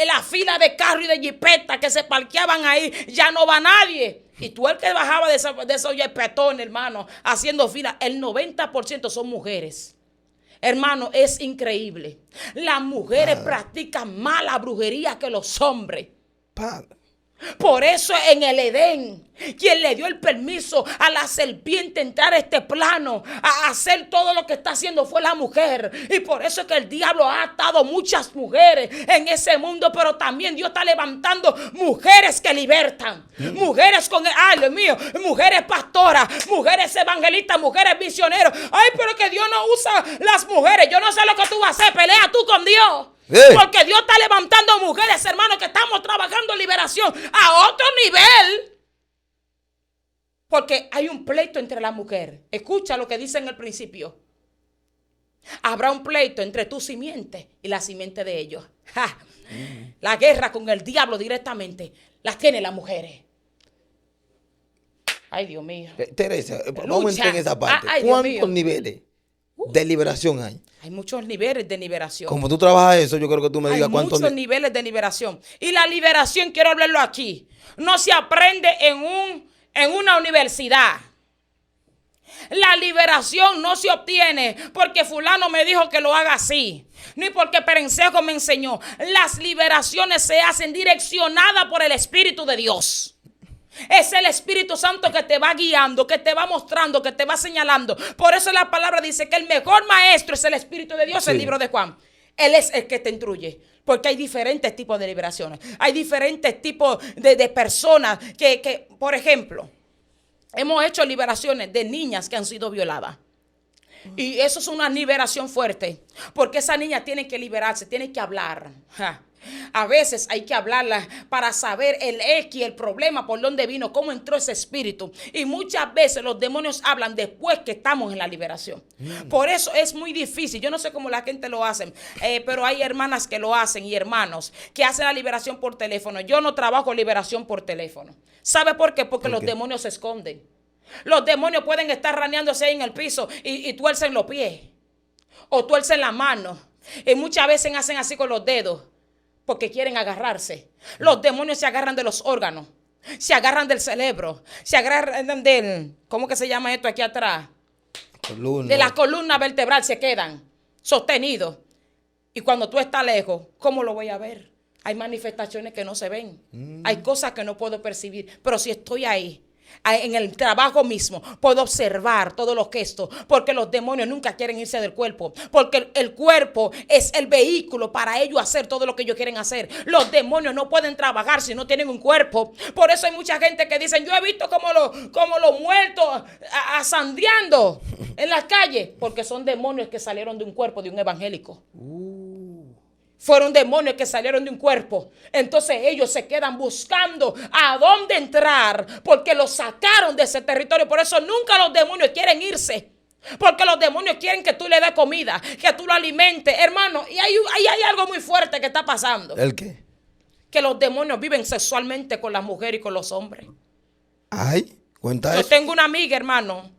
La fila de carros y de jipetas que se parqueaban ahí, ya no va nadie. Y tú el que bajaba de esos jipetones, hermano, haciendo fila, el 90% son mujeres. Hermano, es increíble. Las mujeres practican más la brujería que los hombres. Padre. Por eso en el Edén, quien le dio el permiso a la serpiente entrar a este plano, a hacer todo lo que está haciendo fue la mujer. Y por eso es que el diablo ha atado muchas mujeres en ese mundo, pero también Dios está levantando mujeres que libertan. Mujeres con, ay Dios mío, mujeres pastoras, mujeres evangelistas, mujeres misioneros. Ay, pero que Dios no usa las mujeres. Yo no sé lo que tú vas a hacer, pelea tú con Dios. Porque Dios está levantando mujeres, hermanos, que estamos trabajando liberación a otro nivel. Porque hay un pleito entre la mujer. Escucha lo que dice en el principio. Habrá un pleito entre tu simiente y la simiente de ellos. ¡Ja! La guerra con el diablo directamente las tienen las mujeres. Ay, Dios mío. Teresa, vamos a entrar en esa parte. Ay, ¿Cuántos niveles de liberación hay? Hay muchos niveles de liberación. Como tú trabajas eso, yo creo que tú me digas cuántos. Hay muchos niveles de liberación. Y la liberación, quiero hablarlo aquí, no se aprende en una universidad. La liberación no se obtiene porque fulano me dijo que lo haga así, ni porque Perencejo me enseñó. Las liberaciones se hacen direccionadas por el Espíritu de Dios. Es el Espíritu Santo que te va guiando, que te va mostrando, que te va señalando. Por eso la palabra dice que el mejor maestro es el Espíritu de Dios, sí. El libro de Juan. Él es el que te instruye. Porque hay diferentes tipos de liberaciones. Hay diferentes tipos de personas que, por ejemplo, hemos hecho liberaciones de niñas que han sido violadas. Y eso es una liberación fuerte. Porque esa niña tiene que liberarse, tiene que hablar. A veces hay que hablarla para saber el problema, por dónde vino, cómo entró ese espíritu. Y muchas veces los demonios hablan después que estamos en la liberación. Por eso es muy difícil. Yo no sé cómo la gente lo hace, pero hay hermanas que lo hacen y hermanos que hacen la liberación por teléfono. Yo no trabajo liberación por teléfono. ¿Sabe por qué? Porque los demonios se esconden. Los demonios pueden estar raneándose ahí en el piso y tuercen los pies o tuercen la mano. Y muchas veces hacen así con los dedos. Porque quieren agarrarse. Los demonios se agarran de los órganos. Se agarran del cerebro. Se agarran del, ¿cómo que se llama esto aquí atrás? Columna. De la columna vertebral se quedan sostenidos. Y cuando tú estás lejos, ¿cómo lo voy a ver? Hay manifestaciones que no se ven. Hay cosas que no puedo percibir. Pero si estoy ahí, en el trabajo mismo, puedo observar todos los gestos, porque los demonios nunca quieren irse del cuerpo, porque el cuerpo es el vehículo para ellos hacer todo lo que ellos quieren hacer. Los demonios no pueden trabajar si no tienen un cuerpo. Por eso hay mucha gente que dicen, yo he visto como los muertos asandeando en las calles, porque son demonios que salieron de un cuerpo de un evangélico. Fueron demonios que salieron de un cuerpo. Entonces ellos se quedan buscando a dónde entrar, porque los sacaron de ese territorio. Por eso nunca los demonios quieren irse, porque los demonios quieren que tú le des comida, que tú lo alimentes, hermano. Y hay algo muy fuerte que está pasando. ¿El qué? Que los demonios viven sexualmente con las mujeres y con los hombres. Ay, cuenta eso. Yo tengo una amiga, hermano,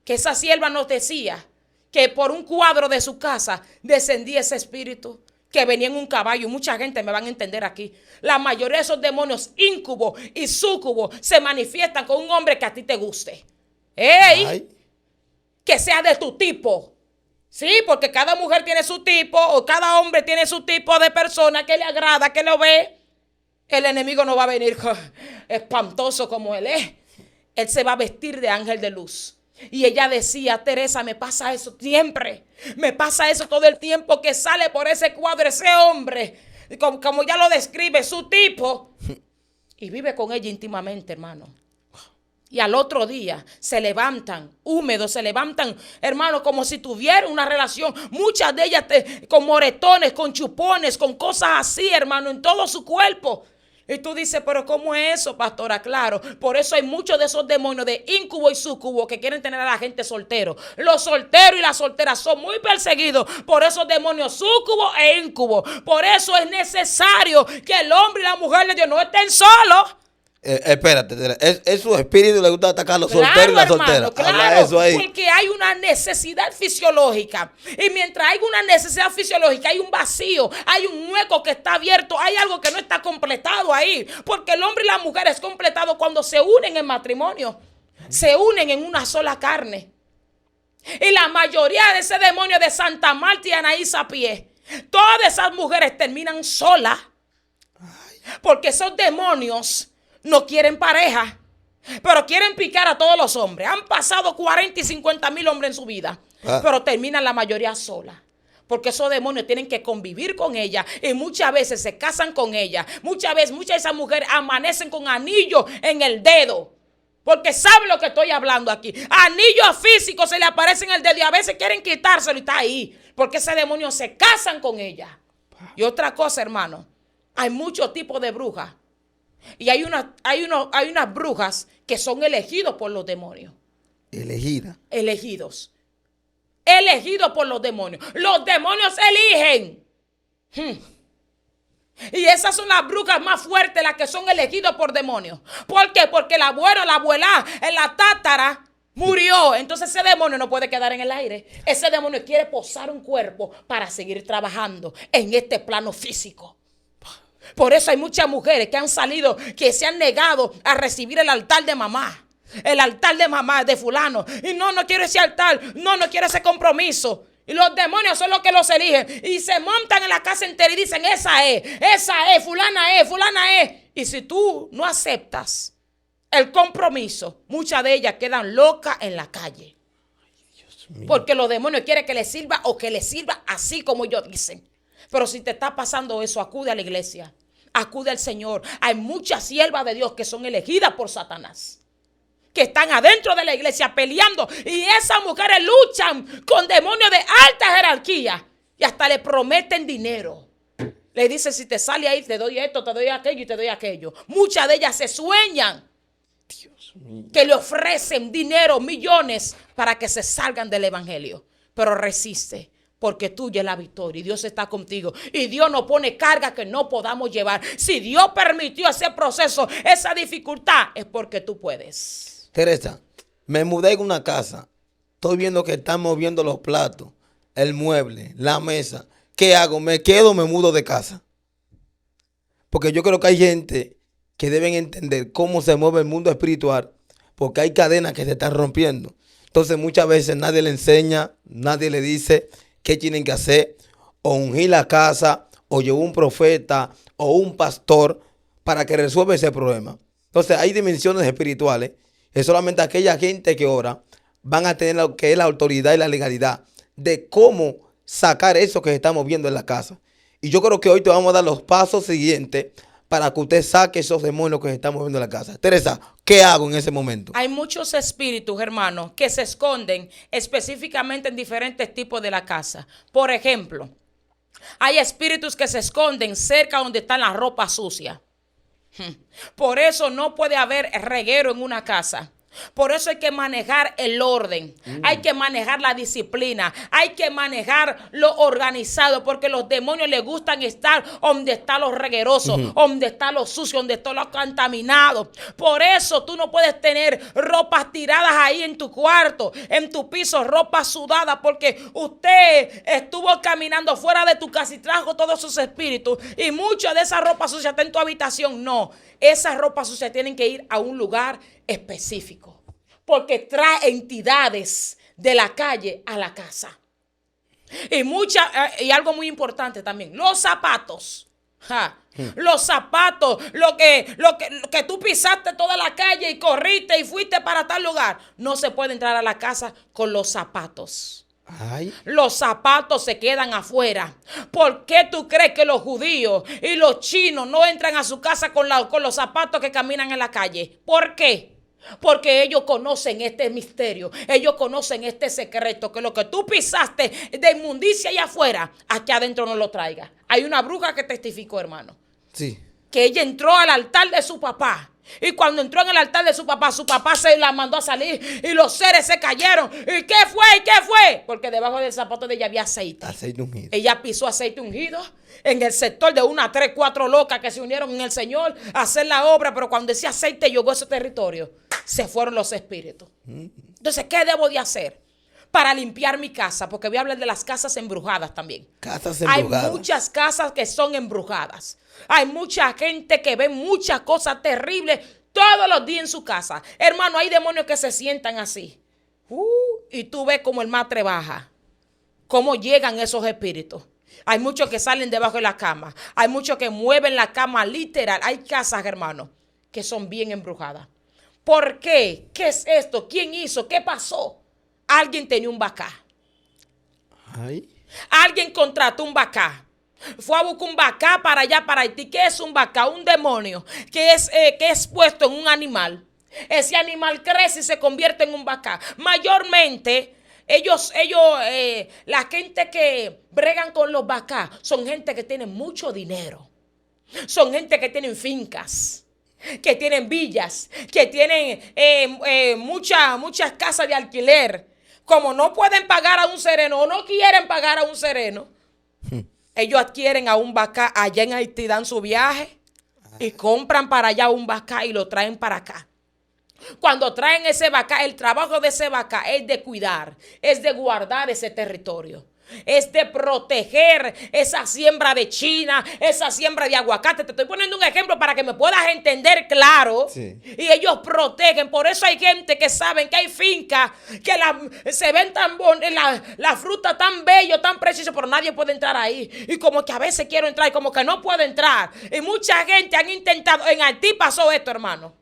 que esa sierva nos decía que por un cuadro de su casa descendía ese espíritu que venía en un caballo. Y mucha gente me van a entender aquí. La mayoría de esos demonios íncubos y súcubos se manifiestan con un hombre que a ti te guste. ¡Ey! Ay. Que sea de tu tipo. Sí, porque cada mujer tiene su tipo, o cada hombre tiene su tipo de persona que le agrada, que lo ve. El enemigo no va a venir espantoso como él es. Él se va a vestir de ángel de luz. Y ella decía, Teresa, me pasa eso siempre. Me pasa eso todo el tiempo, que sale por ese cuadro ese hombre, como ya lo describe, su tipo. Y vive con ella íntimamente, hermano. Y al otro día se levantan húmedos, se levantan, hermano, como si tuvieran una relación. Muchas de ellas con moretones, con chupones, con cosas así, hermano, en todo su cuerpo. Y tú dices, pero ¿cómo es eso, pastora? Claro, por eso hay muchos de esos demonios de incubo y sucubo que quieren tener a la gente soltero. Los solteros y las solteras son muy perseguidos por esos demonios sucubo e incubo. Por eso es necesario que el hombre y la mujer de Dios no estén solos. Espérate, es su espíritu, le gusta atacar a los solteros y las solteras. Claro, habla eso ahí. porque hay una necesidad fisiológica. Y mientras hay una necesidad fisiológica, hay un vacío, hay un hueco que está abierto, hay algo que no está completado ahí. Porque el hombre y la mujer es completado cuando se unen en matrimonio. Se unen en una sola carne. Y la mayoría de ese demonio de Santa Marta y Anaís a pie, todas esas mujeres terminan solas. Porque esos demonios no quieren pareja, pero quieren picar a todos los hombres. Han pasado 40 y 50 mil hombres en su vida, pero terminan la mayoría sola. Porque esos demonios tienen que convivir con ella y muchas veces se casan con ella. Muchas de esas mujeres amanecen con anillos en el dedo. Porque sabe lo que estoy hablando aquí. Anillos físicos se le aparecen en el dedo y a veces quieren quitárselo y está ahí. Porque ese demonio se casan con ella. Y otra cosa, hermano, hay muchos tipos de brujas. Y hay unas brujas que son elegidos por los demonios. Elegidos por los demonios. Los demonios eligen. Y esas son las brujas más fuertes, las que son elegidas por demonios. ¿Por qué? Porque el abuelo, la abuela, la tátara murió. Entonces ese demonio no puede quedar en el aire. Ese demonio quiere posar un cuerpo para seguir trabajando en este plano físico. Por eso hay muchas mujeres que han salido, que se han negado a recibir el altar de mamá. El altar de mamá, de fulano. Y no quiero ese altar. No quiero ese compromiso. Y los demonios son los que los eligen. Y se montan en la casa entera y dicen, esa es, fulana es. Y si tú no aceptas el compromiso, muchas de ellas quedan locas en la calle. Porque los demonios quieren que les sirva o que les sirva así como ellos dicen. Pero si te está pasando eso, acude a la iglesia. Acude al Señor. Hay muchas siervas de Dios que son elegidas por Satanás, que están adentro de la iglesia peleando. Y esas mujeres luchan con demonios de alta jerarquía. Y hasta le prometen dinero. Le dicen, si te sale ahí, te doy esto, te doy aquello y te doy aquello. Muchas de ellas se sueñan. Dios mío. Que le ofrecen dinero, millones, para que se salgan del evangelio. Pero resiste. Porque tuya es la victoria y Dios está contigo. Y Dios no pone carga que no podamos llevar. Si Dios permitió ese proceso, esa dificultad, es porque tú puedes. Teresa, me mudé en una casa. Estoy viendo que están moviendo los platos, el mueble, la mesa. ¿Qué hago? ¿Me quedo o me mudo de casa? Porque yo creo que hay gente que deben entender cómo se mueve el mundo espiritual. Porque hay cadenas que se están rompiendo. Entonces muchas veces nadie le enseña, nadie le dice qué tienen que hacer, o ungir la casa, o llevar un profeta, o un pastor, para que resuelva ese problema. Entonces hay dimensiones espirituales, que solamente aquella gente que ora van a tener lo que es la autoridad y la legalidad de cómo sacar eso que estamos viendo en la casa. Y yo creo que hoy te vamos a dar los pasos siguientes para que usted saque esos demonios que estamos viendo en la casa. Teresa, ¿qué hago en ese momento? Hay muchos espíritus, hermanos, que se esconden específicamente en diferentes tipos de la casa. Por ejemplo, hay espíritus que se esconden cerca donde están las ropas sucias. Por eso no puede haber reguero en una casa. Por eso hay que manejar el orden, hay que manejar la disciplina, hay que manejar lo organizado, porque los demonios les gustan estar donde está lo regueroso, donde está lo sucio, donde está lo contaminado. Por eso tú no puedes tener ropas tiradas ahí en tu cuarto, en tu piso, ropa sudada, porque usted estuvo caminando fuera de tu casa y trajo todos esos espíritus y mucha de esa ropa sucia está en tu habitación. No, esas ropas sucias tienen que ir a un lugar específico, porque trae entidades de la calle a la casa. Y algo muy importante también, los zapatos. Los zapatos, lo que tú pisaste toda la calle y corriste y fuiste para tal lugar, no se puede entrar a la casa con los zapatos. Ay. Los zapatos se quedan afuera. ¿Por qué tú crees que los judíos y los chinos no entran a su casa con los zapatos que caminan en la calle? ¿Por qué? Porque ellos conocen este misterio, ellos conocen este secreto, que lo que tú pisaste de inmundicia allá afuera, aquí adentro no lo traiga. Hay una bruja que testificó, hermano. Sí. Que ella entró al altar de su papá. Y cuando entró en el altar de su papá se la mandó a salir y los seres se cayeron. ¿Y qué fue? ¿Y qué fue? Porque debajo del zapato de ella había aceite. Aceite ungido. Ella pisó aceite ungido en el sector de 1, 3, 4 locas que se unieron en el Señor a hacer la obra. Pero cuando ese aceite llegó a ese territorio, se fueron los espíritus. Entonces, ¿qué debo de hacer para limpiar mi casa? Porque voy a hablar de las casas embrujadas también. Casas embrujadas. Hay muchas casas que son embrujadas. Hay mucha gente que ve muchas cosas terribles todos los días en su casa. Hermano, hay demonios que se sientan así. Y tú ves como el matre baja. Cómo llegan esos espíritus. Hay muchos que salen debajo de la cama. Hay muchos que mueven la cama literal. Hay casas, hermano, que son bien embrujadas. ¿Por qué? ¿Qué es esto? ¿Quién hizo? ¿Qué pasó? Alguien tenía un bacá. Ay. Alguien contrató un bacá. Fue a buscar un bacá para allá, para Haití. ¿Qué es un bacá? Un demonio que es puesto en un animal. Ese animal crece y se convierte en un bacá. Mayormente, la gente que bregan con los bacá son gente que tiene mucho dinero. Son gente que tienen fincas, que tienen villas, que tienen muchas casas de alquiler. Como no pueden pagar a un sereno o no quieren pagar a un sereno, ellos adquieren a un bacá allá en Haití, dan su viaje y compran para allá un bacá y lo traen para acá. Cuando traen ese bacá, el trabajo de ese bacá es de cuidar, es de guardar ese territorio. Es de proteger esa siembra de China, esa siembra de aguacate. Te estoy poniendo un ejemplo para que me puedas entender claro. Sí. Y ellos protegen. Por eso hay gente que saben que hay fincas que se ven tan la fruta tan bello, tan preciosa, pero nadie puede entrar ahí. Y como que a veces quiero entrar y como que no puedo entrar. Y mucha gente han intentado. En Haití pasó esto, hermano.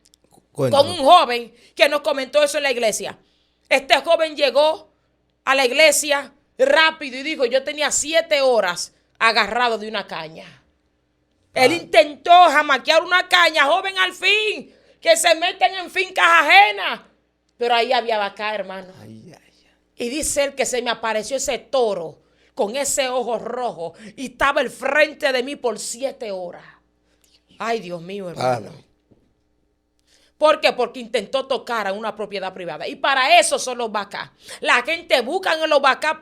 Cuéntame. Con un joven que nos comentó eso en la iglesia. Este joven llegó a la iglesia rápido y dijo, yo tenía 7 horas agarrado de una caña. Él intentó jamaquear una caña, joven, al fin, que se meten en fincas ajenas. Pero ahí había vaca, hermano. Ay, ay, ay. Y dice él que se me apareció ese toro con ese ojo rojo y estaba al frente de mí por 7 horas. Ay, Dios mío, hermano. Padre. ¿Por qué? Porque intentó tocar a una propiedad privada. Y para eso son los vacas. La gente busca en los vacas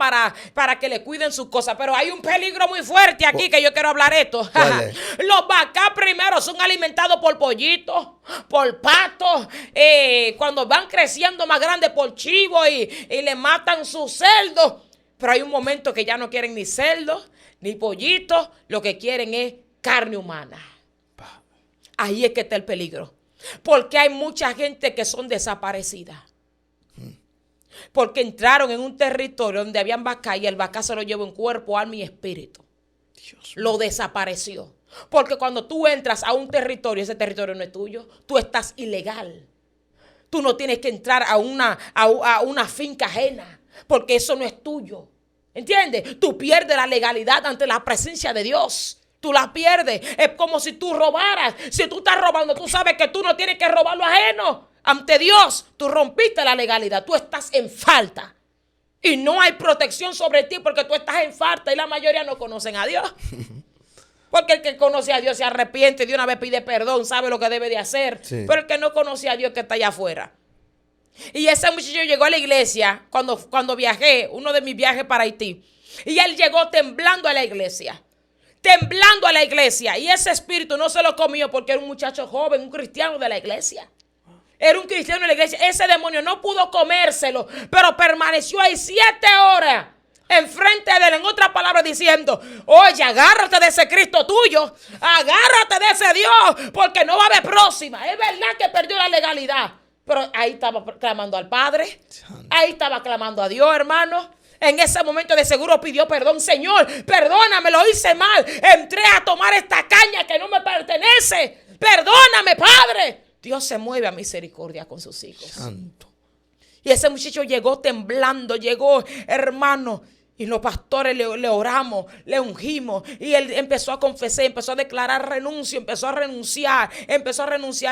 para que le cuiden sus cosas. Pero hay un peligro muy fuerte aquí que yo quiero hablar esto. ¿Cuál es? Los vacas primero son alimentados por pollitos, por patos. Cuando van creciendo más grandes por chivos y le matan sus cerdos. Pero hay un momento que ya no quieren ni cerdos, ni pollitos. Lo que quieren es carne humana. Ahí es que está el peligro. Porque hay mucha gente que son desaparecidas. Porque entraron en un territorio donde habían vacas y el vaca se lo llevó en cuerpo, alma y espíritu. Lo desapareció. Porque cuando tú entras a un territorio, ese territorio no es tuyo, tú estás ilegal. Tú no tienes que entrar a una finca ajena, porque eso no es tuyo. ¿Entiendes? Tú pierdes la legalidad ante la presencia de Dios. Tú la pierdes. Es como si tú robaras. Si tú estás robando, tú sabes que tú no tienes que robar lo ajeno. Ante Dios, tú rompiste la legalidad. Tú estás en falta. Y no hay protección sobre ti porque tú estás en falta. Y la mayoría no conocen a Dios. Porque el que conoce a Dios se arrepiente y de una vez pide perdón, sabe lo que debe de hacer. Sí. Pero el que no conoce a Dios que está allá afuera. Y ese muchacho llegó a la iglesia cuando viajé, uno de mis viajes para Haití. Y él llegó temblando a la iglesia. Temblando a la iglesia. Y ese espíritu no se lo comió porque era un muchacho joven, un cristiano de la iglesia. Era un cristiano de la iglesia. Ese demonio no pudo comérselo, pero permaneció ahí 7 horas enfrente de él. En otras palabras diciendo, oye, agárrate de ese Cristo tuyo. Agárrate de ese Dios, porque no va a haber próxima. Es verdad que perdió la legalidad. Pero ahí estaba clamando al Padre. Ahí estaba clamando a Dios, hermano. En ese momento de seguro pidió perdón. Señor, perdóname, lo hice mal. Entré a tomar esta caña que no me pertenece. Perdóname, Padre. Dios se mueve a misericordia con sus hijos. Santo. Y ese muchacho llegó temblando, llegó, hermano. Y los pastores le oramos, le ungimos. Y él empezó a confesar, empezó a declarar renuncio, empezó a renunciar,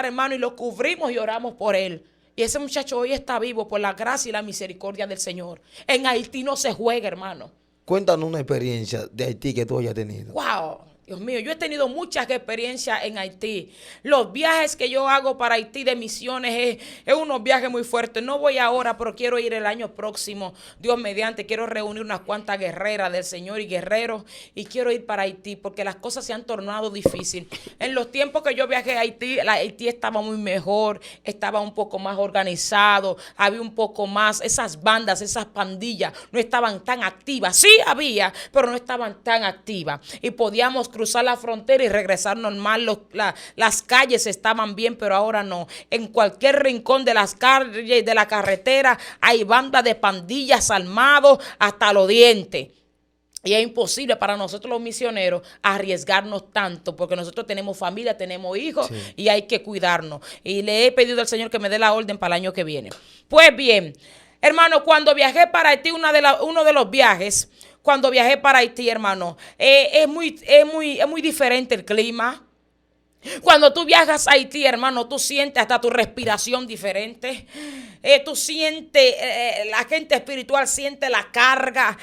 hermano. Y lo cubrimos y oramos por él. Y ese muchacho hoy está vivo por la gracia y la misericordia del Señor. En Haití no se juega, hermano. Cuéntanos una experiencia de Haití que tú hayas tenido. Wow, Dios mío, yo he tenido muchas experiencias en Haití. Los viajes que yo hago para Haití de misiones es unos viajes muy fuertes. No voy ahora, pero quiero ir el año próximo. Dios mediante, quiero reunir unas cuantas guerreras del Señor y guerreros y quiero ir para Haití porque las cosas se han tornado difíciles. En los tiempos que yo viajé a Haití, Haití estaba muy mejor, estaba un poco más organizado, había un poco más, esas bandas, esas pandillas no estaban tan activas. Sí había, pero no estaban tan activas. Y podíamos cruzar la frontera y regresar normal. Las calles estaban bien, pero ahora no. En cualquier rincón de las calles, de la carretera, hay bandas de pandillas armados hasta los dientes. Y es imposible para nosotros los misioneros arriesgarnos tanto, porque nosotros tenemos familia, tenemos hijos, sí, y hay que cuidarnos. Y le he pedido al Señor que me dé la orden para el año que viene. Pues bien, hermano, cuando viajé para Haití, uno de los viajes, cuando viajé para Haití, hermano, es muy diferente el clima. Cuando tú viajas a Haití, hermano, tú sientes hasta tu respiración diferente. Tú sientes, la gente espiritual siente la carga,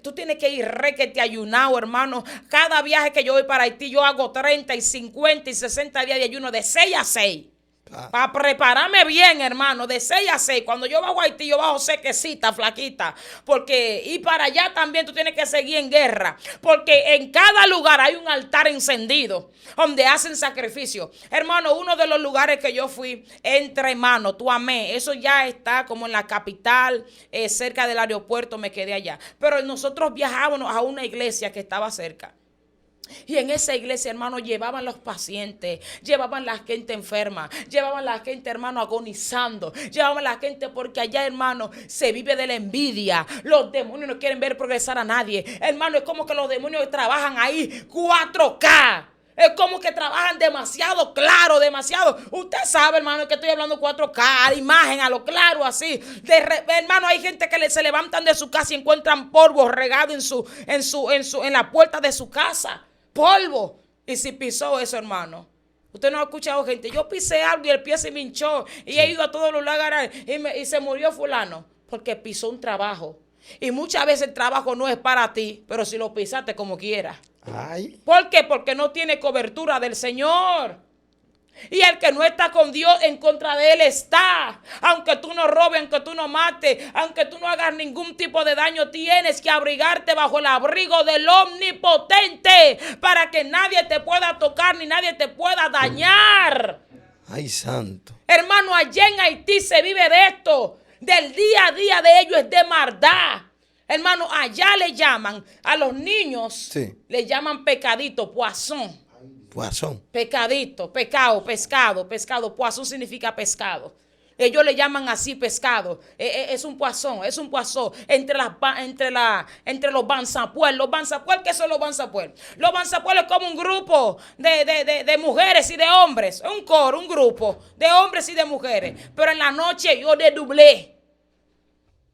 tú tienes que ir requete ayunado, hermano. Cada viaje que yo voy para Haití, yo hago 30 y 50 y 60 días de ayuno de 6 a 6. Para prepararme bien, hermano, de 6 a 6. Cuando yo bajo a Haití, yo bajo sequecita, flaquita. Porque y para allá también tú tienes que seguir en guerra. Porque en cada lugar hay un altar encendido donde hacen sacrificio. Hermano, uno de los lugares que yo fui, Entre Manos, Tuamé, eso ya está como en la capital, cerca del aeropuerto, me quedé allá. Pero nosotros viajábamos a una iglesia que estaba cerca. Y en esa iglesia, hermano, llevaban los pacientes, llevaban la gente enferma, llevaban la gente, hermano, agonizando, llevaban la gente porque allá, hermano, se vive de la envidia. Los demonios no quieren ver progresar a nadie. Hermano, es como que los demonios trabajan ahí 4K. Es como que trabajan demasiado claro, demasiado. Usted sabe, hermano, que estoy hablando 4K, a la imagen, a lo claro, así. Hermano, hay gente que se levantan de su casa y encuentran polvo regado en la puerta de su casa. Polvo. Y si pisó eso, hermano. Usted no ha escuchado gente. Yo pisé algo y el pie se me hinchó. Y he ido a todos los lugares y se murió fulano. Porque pisó un trabajo. Y muchas veces el trabajo no es para ti, pero si lo pisaste como quieras. Ay. ¿Por qué? Porque no tiene cobertura del Señor. Y el que no está con Dios, en contra de él está. Aunque tú no robes, aunque tú no mates, aunque tú no hagas ningún tipo de daño, tienes que abrigarte bajo el abrigo del Omnipotente para que nadie te pueda tocar ni nadie te pueda dañar. Ay, santo. Hermano, allá en Haití se vive de esto. Del día a día de ellos es de maldad. Hermano, allá le llaman a los niños, sí, le llaman pecadito, poisson. Poisson. Pecadito, pecado, pescado. Poisson significa pescado. Ellos le llaman así pescado. Es un poisson. Entre los bansapuel. Los bansapuel, ¿qué son los bansapuel? Los bansapuel es como un grupo de mujeres y de hombres. Un coro, un grupo de hombres y de mujeres. Pero en la noche yo dedublé.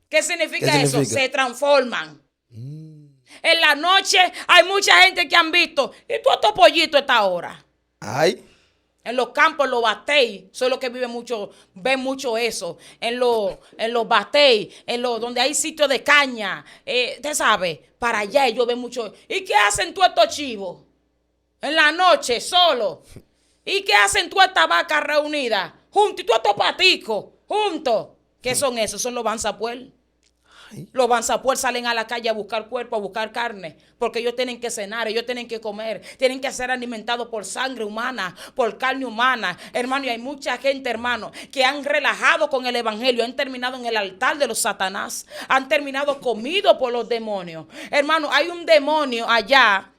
¿Qué significa eso? Se transforman. En la noche hay mucha gente que han visto. ¿Y tú estos pollitos a esta hora? Ay. En los campos, en los bateis, son los que viven mucho, ven mucho eso. En los bateis, donde hay sitios de caña. Usted sabe, para allá ellos ven mucho. ¿Y qué hacen tú estos chivos? En la noche, solo. ¿Y qué hacen tú estas vacas reunidas? Juntos. ¿Y tú estos paticos? Juntos. ¿Qué son esos? Son los bansapuel. Los bansapuel salen a la calle a buscar cuerpo, a buscar carne, porque ellos tienen que cenar, ellos tienen que comer, tienen que ser alimentados por sangre humana, por carne humana, hermano. Y hay mucha gente, hermano, que han relajado con el evangelio, han terminado en el altar de los satanás, han terminado comidos por los demonios. Hermano, hay un demonio allá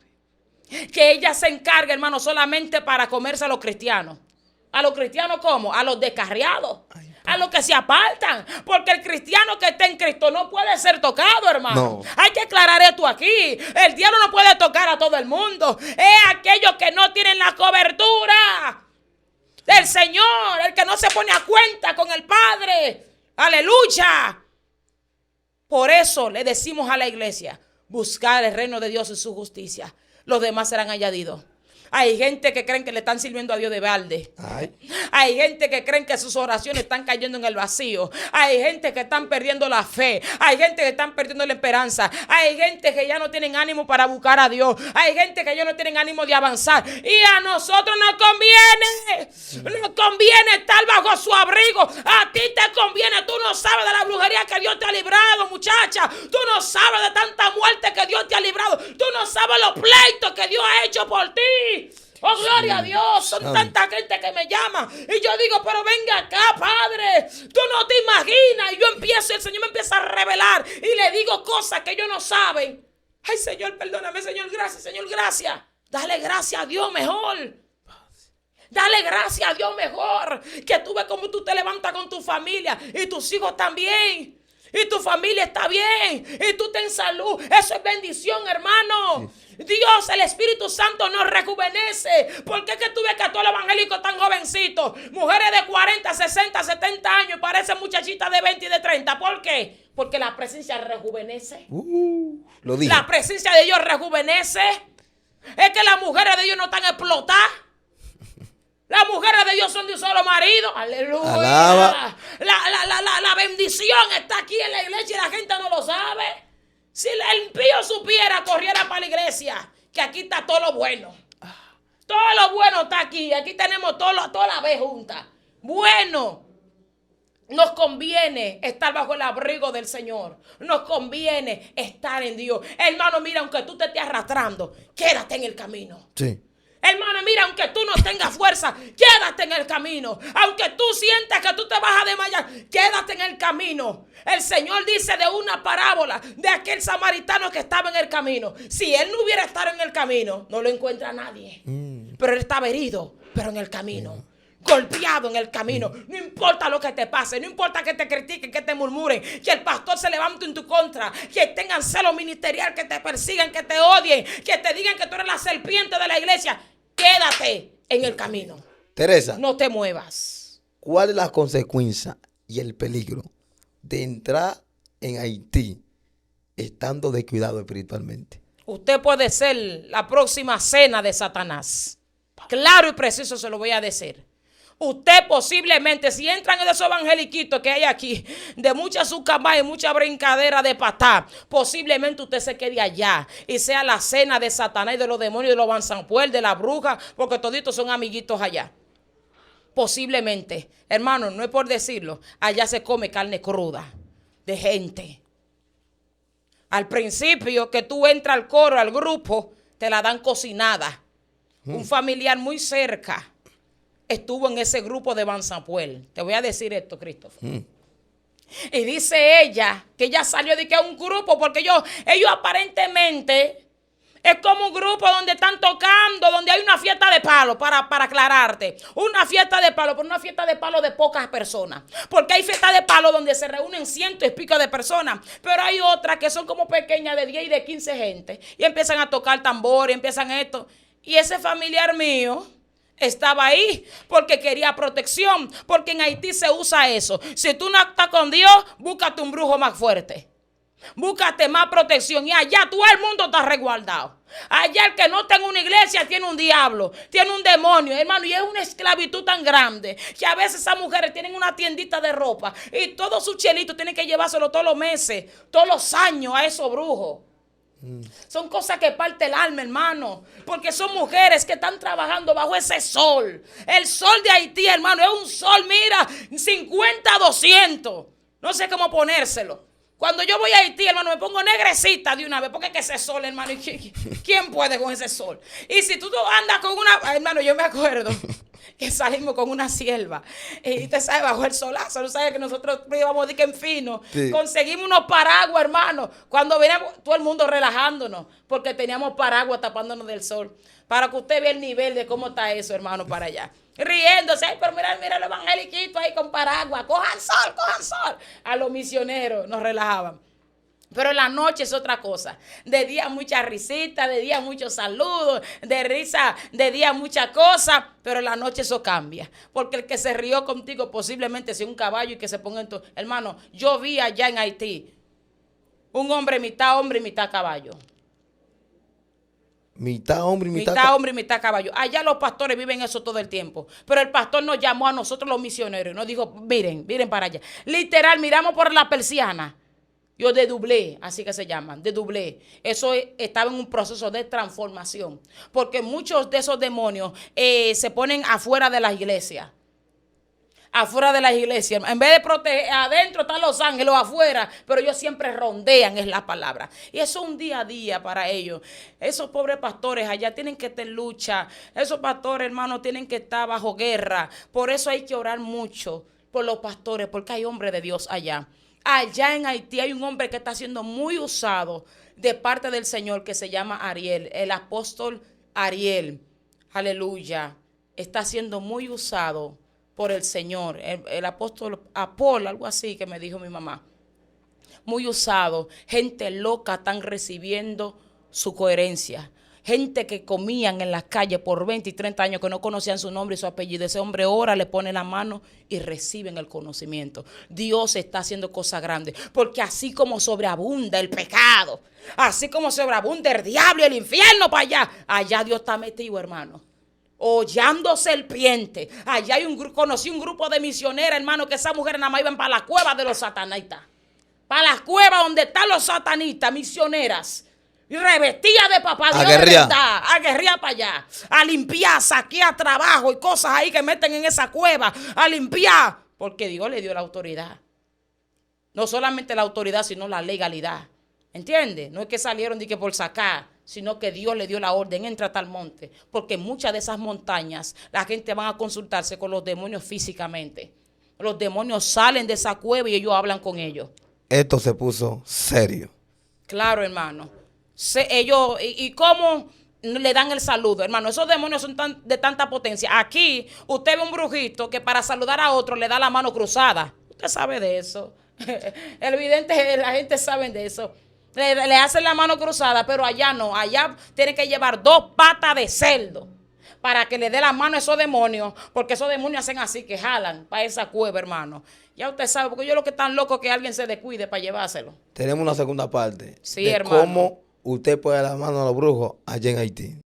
que ella se encarga, hermano, solamente para comerse a los cristianos. ¿A los cristianos cómo? A los descarriados. A los que se apartan, porque el cristiano que está en Cristo no puede ser tocado, hermano. No. Hay que aclarar esto aquí. El diablo no puede tocar a todo el mundo. Es aquellos que no tienen la cobertura del Señor, el que no se pone a cuenta con el Padre. Aleluya. Por eso le decimos a la iglesia: buscar el reino de Dios y su justicia. Los demás serán añadidos. Hay gente que creen que le están sirviendo a Dios de balde. Ay. Hay gente que creen que sus oraciones están cayendo en el vacío. Hay gente que están perdiendo la fe. Hay gente que están perdiendo la esperanza. Hay gente que ya no tienen ánimo para buscar a Dios. Hay gente que ya no tienen ánimo de avanzar. Y a nosotros nos conviene estar bajo su abrigo. A ti te conviene. Tú no sabes de la brujería que Dios te ha librado, muchacha. Tú no sabes de tanta muerte que Dios te ha librado. Tú no sabes los pleitos que Dios ha hecho por ti. Oh, gloria a Dios. Son tanta gente que me llama. Y yo digo, pero venga acá, Padre. Tú no te imaginas. Y yo empiezo, el Señor me empieza a revelar. Y le digo cosas que ellos no saben. Ay, Señor, perdóname, Señor, gracias, Señor, gracias. Dale gracias a Dios mejor. Dale gracias a Dios mejor. Que tú ves cómo tú te levantas con tu familia. Y tus hijos también. Y tu familia está bien. Y tú estás en salud. Eso es bendición, hermano. Sí. Dios, el Espíritu Santo nos rejuvenece. ¿Por qué que tú ves que todos los evangélicos están jovencitos? Mujeres de 40, 60, 70 años y parecen muchachitas de 20 y de 30. ¿Por qué? Porque la presencia rejuvenece. Lo dije. La presencia de Dios rejuvenece. Es que las mujeres de Dios no están explotadas. Las mujeres de Dios son de un solo marido. Aleluya. Alaba. La bendición está aquí en la iglesia y la gente no lo sabe. Si el impío supiera, corriera para la iglesia. Que aquí está todo lo bueno. Todo lo bueno está aquí. Aquí tenemos toda la vez junta. Bueno. Nos conviene estar bajo el abrigo del Señor. Nos conviene estar en Dios. Hermano, mira, aunque tú te estés arrastrando, quédate en el camino. Sí. Hermano, mira, aunque tú no tengas fuerza, quédate en el camino. Aunque tú sientas que tú te vas a desmayar, quédate en el camino. El Señor dice de una parábola de aquel samaritano que estaba en el camino. Si él no hubiera estado en el camino, no lo encuentra nadie. Pero él estaba herido, pero en el camino. Golpeado en el camino. No importa lo que te pase, no importa que te critiquen, que te murmuren, que el pastor se levante en tu contra, que tengan celo ministerial, que te persigan, que te odien, que te digan que tú eres la serpiente de la iglesia. Quédate en el camino. Teresa, no te muevas. ¿Cuál es la consecuencia y el peligro de entrar en Haití estando descuidado espiritualmente? Usted puede ser la próxima cena de Satanás. Claro y preciso se lo voy a decir. Usted posiblemente, si entran en esos evangeliquitos que hay aquí, de mucha azúcar y mucha brincadera de patá, posiblemente usted se quede allá y sea la cena de Satanás y de los demonios, de los banzampuel, de la bruja, porque toditos son amiguitos allá. Posiblemente, hermano, no es por decirlo, allá se come carne cruda de gente. Al principio que tú entras al coro, al grupo, te la dan cocinada. Un familiar muy cerca estuvo en ese grupo de Banzampuel. Te voy a decir esto, Christopher. Y dice ella que ella salió de que a un grupo porque ellos aparentemente es como un grupo donde están tocando, donde hay una fiesta de palo, para aclararte. Una fiesta de palo, pero una fiesta de palo de pocas personas. Porque hay fiestas de palo donde se reúnen cientos y pico de personas. Pero hay otras que son como pequeñas de 10 y de 15 gente. Y empiezan a tocar tambor y empiezan esto. Y ese familiar mío estaba ahí porque quería protección. Porque en Haití se usa eso. Si tú no estás con Dios, búscate un brujo más fuerte. Búscate más protección. Y allá todo el mundo está resguardado. Allá el que no tenga una iglesia tiene un diablo, tiene un demonio, hermano. Y es una esclavitud tan grande que a veces esas mujeres tienen una tiendita de ropa y todos sus chelitos tienen que llevárselo todos los meses, todos los años a esos brujos. Son cosas que parte el alma, hermano, porque son mujeres que están trabajando bajo ese sol. El sol de Haití, hermano, es un sol, mira, 50-200. No sé cómo ponérselo. Cuando yo voy a Haití, hermano, me pongo negrecita de una vez, porque es que ese sol, hermano, ¿quién puede con ese sol? Y si tú andas con una, hermano, yo me acuerdo que salimos con una sierva y usted sabe, bajo el solazo, no sabe que nosotros íbamos de que en fino, sí. Conseguimos unos paraguas, hermano, cuando veníamos todo el mundo relajándonos, porque teníamos paraguas tapándonos del sol, para que usted vea el nivel de cómo está eso, hermano, para allá. Riéndose, ay, pero mira el evangeliquito ahí con paraguas, cojan sol. A los misioneros nos relajaban. Pero en la noche es otra cosa. De día mucha risita, de día muchos saludos, de risa, de día mucha cosa, pero en la noche eso cambia. Porque el que se rió contigo posiblemente sea un caballo y que se ponga en tu... Hermano, yo vi allá en Haití un hombre mitad caballo. Mitad hombre y mitad, mitad hombre y mitad caballo. Allá los pastores viven eso todo el tiempo. Pero el pastor nos llamó a nosotros los misioneros y nos dijo, miren, miren para allá. Literal, miramos por la persiana. Yo dedublé, así que se llaman, dedublé. Eso estaba en un proceso de transformación. Porque muchos de esos demonios se ponen afuera de las iglesias. Afuera de las iglesias. En vez de proteger, adentro están los ángeles, afuera, pero ellos siempre rondean, es la palabra. Y eso es un día a día para ellos. Esos pobres pastores allá tienen que estar en lucha. Esos pastores, hermanos, tienen que estar bajo guerra. Por eso hay que orar mucho por los pastores, porque hay hombres de Dios allá. Allá en Haití hay un hombre que está siendo muy usado de parte del Señor, que se llama Ariel, el apóstol Ariel. Aleluya. Está siendo muy usado por el Señor, el apóstol Apolo, algo así que me dijo mi mamá. Muy usado, gente loca están recibiendo su coherencia. Gente que comían en las calles por 20 y 30 años que no conocían su nombre y su apellido. Ese hombre ora, le pone la mano y reciben el conocimiento. Dios está haciendo cosas grandes. Porque así como sobreabunda el pecado, así como sobreabunda el diablo y el infierno para allá, allá Dios está metido, hermano. Hollando serpientes. Allá hay conocí un grupo de misioneras, hermano, que esas mujeres nada más iban para la cueva de los satanistas. Para las cuevas donde están los satanistas, misioneras. Y revestidas de papá Dios de verdad. A guerrear para allá. A limpiar, saquear trabajo y cosas ahí que meten en esa cueva. A limpiar. Porque Dios le dio la autoridad. No solamente la autoridad, sino la legalidad. ¿Entiendes? No es que salieron de que por sacar, sino que Dios le dio la orden, entra a tal monte. Porque muchas de esas montañas, la gente va a consultarse con los demonios físicamente. Los demonios salen de esa cueva y ellos hablan con ellos. Esto se puso serio. Claro, hermano. Ellos, y cómo le dan el saludo, hermano. Esos demonios son de tanta potencia. Aquí, usted ve un brujito que para saludar a otro le da la mano cruzada. Usted sabe de eso. El vidente, la gente sabe de eso. Le hacen la mano cruzada, pero allá no. Allá tiene que llevar 2 patas de cerdo para que le dé la mano a esos demonios, porque esos demonios hacen así, que jalan para esa cueva, hermano. Ya usted sabe, porque yo lo que tan loco es que alguien se descuide para llevárselo. Tenemos una segunda parte Sí, de hermano. cómo usted puede dar la mano a los brujos allá en Haití.